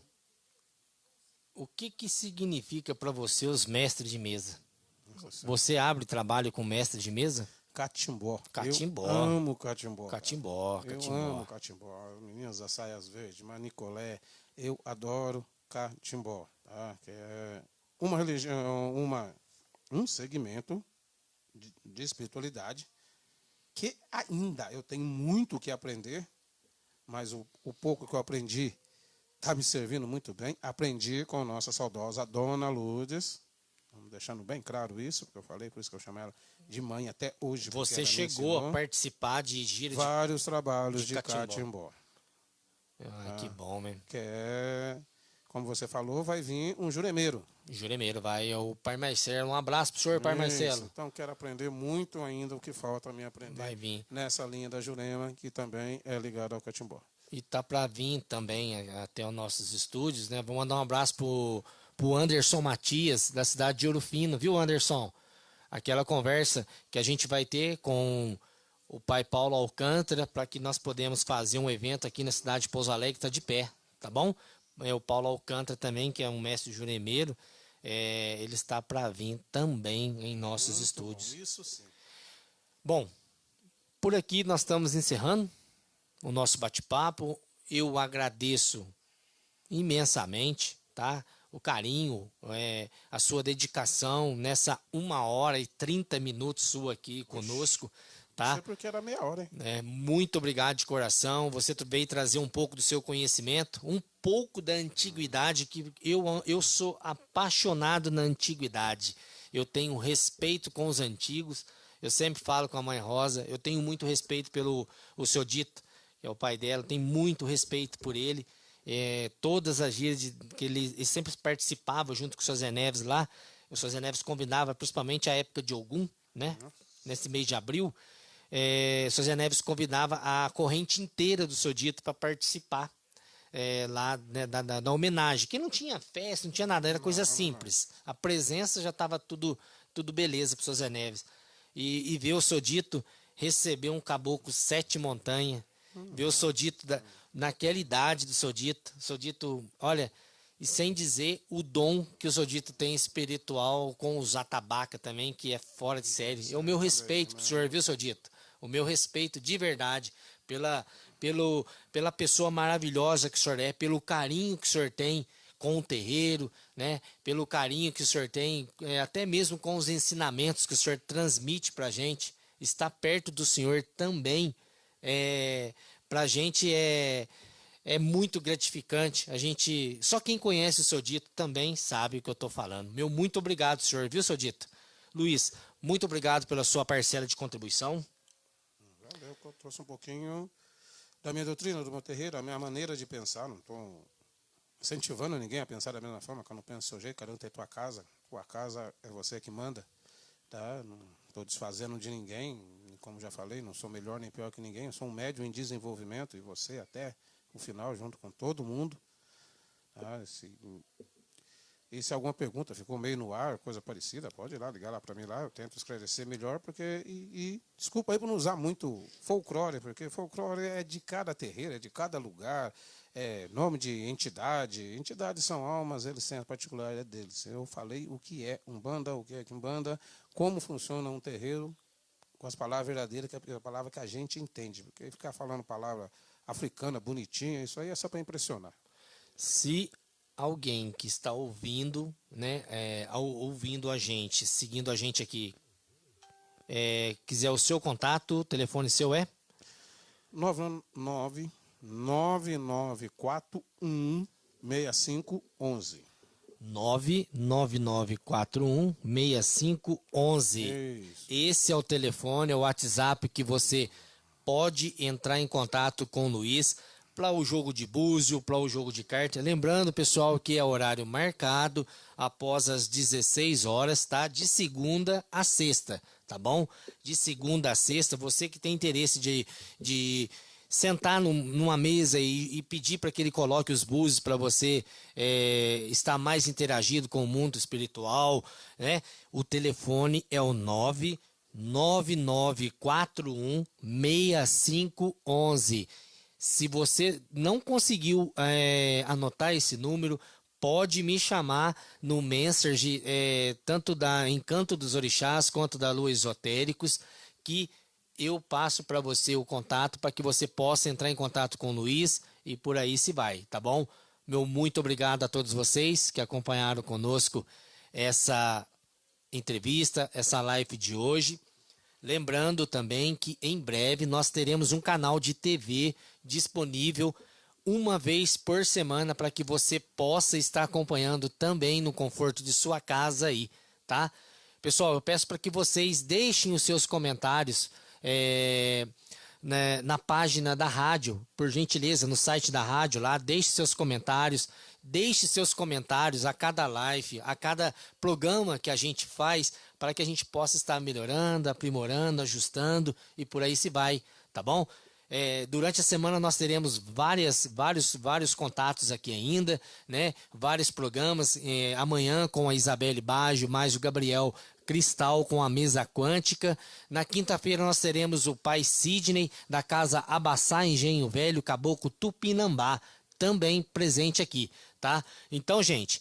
o que significa para você os mestres de mesa? Você abre trabalho com mestre de mesa? Catimbó. Catimbó. Eu amo catimbó. Catimbó, Eu catimbó. amo catimbó. Meninas das saias verdes, Manicolé. Eu adoro catimbó. Tá? Que é uma religião, um segmento de espiritualidade que ainda eu tenho muito o que aprender, mas o pouco que eu aprendi está me servindo muito bem. Aprendi com nossa saudosa Dona Lourdes. Vamos deixando bem claro isso, porque eu falei, por isso que eu chamo ela de mãe até hoje. Você chegou a participar de gira vários trabalhos de catimbó. catimbó. Que bom, né? Que é, como você falou, vai vir um juremeiro. Juremeiro, vai o Pai Marcelo. Um abraço pro senhor, Pai Marcelo. Então, quero aprender muito ainda o que falta me aprender. Vai vir. Nessa linha da Jurema, que também é ligada ao catimbó. E tá para vir também até os nossos estúdios, né? Vou mandar um abraço pro Anderson Matias, da cidade de Ouro Fino, viu, Anderson? Aquela conversa que a gente vai ter com o pai Paulo Alcântara para que nós podemos fazer um evento aqui na cidade de Pouso Alegre, está de pé, tá bom? O Paulo Alcântara também, que é um mestre juremeiro, ele está para vir também em nossos muito estúdios. Bom, isso sim. Bom, por aqui nós estamos encerrando o nosso bate-papo. Eu agradeço imensamente, tá? O carinho, a sua dedicação nessa 1h30 sua aqui conosco, tá? Não sei porque era meia hora, hein? Muito obrigado de coração. Você veio trazer um pouco do seu conhecimento, um pouco da antiguidade, que eu sou apaixonado na antiguidade. Eu tenho respeito com os antigos. Eu sempre falo com a mãe Rosa, eu tenho muito respeito pelo o seu Dito, que é o pai dela, tenho muito respeito por ele. Todas as gírias que ele sempre participava junto com o seu Zé Neves lá. O seu Zé Neves convidava, principalmente a época de Ogum, né? Nesse mês de abril. O seu Zé Neves convidava a corrente inteira do seu Dito para participar lá, né, da homenagem. Que não tinha festa, não tinha nada, era coisa simples. A presença já estava tudo beleza para o seu Zé Neves. E ver o seu Dito receber um caboclo 7 montanhas, ver o seu Dito naquela idade do seu Dito, olha, e sem dizer o dom que o seu Dito tem espiritual com os atabaca também, que é fora de série. O meu respeito pro senhor, viu, seu Dito? O meu respeito de verdade pela pessoa maravilhosa que o senhor é, pelo carinho que o senhor tem com o terreiro, né? Pelo carinho que o senhor tem, até mesmo com os ensinamentos que o senhor transmite para a gente. Estar perto do senhor também para a gente é muito gratificante. Só quem conhece o seu Dito também sabe o que eu estou falando. Meu muito obrigado, senhor, viu, seu Dito? Luiz, muito obrigado pela sua parcela de contribuição. Valeu, eu trouxe um pouquinho da minha doutrina, do meu terreiro, a minha maneira de pensar. Não estou incentivando ninguém a pensar da mesma forma, que eu não penso do seu jeito, cada um tem tua casa é você que manda. Tá? Não estou desfazendo de ninguém, como já falei, não sou melhor nem pior que ninguém, eu sou um médium em desenvolvimento, e você até o final, junto com todo mundo. Tá? E se alguma pergunta ficou meio no ar, coisa parecida, pode ir lá, ligar lá para mim lá, eu tento esclarecer melhor, porque desculpa aí por não usar muito folclore, porque folclore é de cada terreiro, é de cada lugar, nome de entidades são almas, eles têm a particularidade deles. Eu falei o que é Umbanda, o que é Quimbanda, como funciona um terreiro, com as palavras verdadeiras, que é a palavra que a gente entende. Porque ficar falando palavra africana, bonitinha, isso aí é só para impressionar. Se alguém que está ouvindo, né, ouvindo a gente, seguindo a gente aqui, quiser o seu contato, o telefone seu é? 999416511. 999416511. Isso. Esse é o telefone, é o WhatsApp que você pode entrar em contato com o Luiz para o jogo de búzio, para o jogo de carta. Lembrando, pessoal, que é horário marcado após as 16 horas, tá? De segunda a sexta, tá bom? De segunda a sexta, você que tem interesse de sentar numa mesa e pedir para que ele coloque os búzios para você estar mais interagido com o mundo espiritual, né? O telefone é o 999416511. Se você não conseguiu anotar esse número, pode me chamar no Messenger, tanto da Encanto dos Orixás quanto da Lua Esotéricos, que eu passo para você o contato para que você possa entrar em contato com o Luiz e por aí se vai, tá bom? Meu muito obrigado a todos vocês que acompanharam conosco essa entrevista, essa live de hoje. Lembrando também que em breve nós teremos um canal de TV disponível uma vez por semana para que você possa estar acompanhando também no conforto de sua casa aí, tá? Pessoal, eu peço para que vocês deixem os seus comentários na página da rádio, por gentileza, no site da rádio lá, deixe seus comentários a cada live, a cada programa que a gente faz, para que a gente possa estar melhorando, aprimorando, ajustando e por aí se vai, tá bom? Durante a semana nós teremos vários contatos aqui ainda, né? Vários programas, amanhã com a Isabelle Baggio, mais o Gabriel Cristal com a mesa quântica. Na quinta-feira nós teremos o pai Sidney da casa Abaçá Engenho Velho, Caboclo Tupinambá, também presente aqui, tá? Então, gente,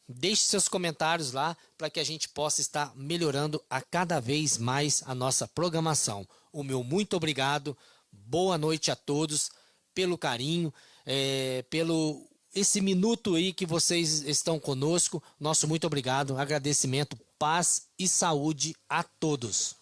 deixe seus comentários lá para que a gente possa estar melhorando a cada vez mais a nossa programação. O meu muito obrigado, boa noite a todos, pelo carinho, pelo esse minuto aí que vocês estão conosco. Nosso muito obrigado, agradecimento, paz e saúde a todos.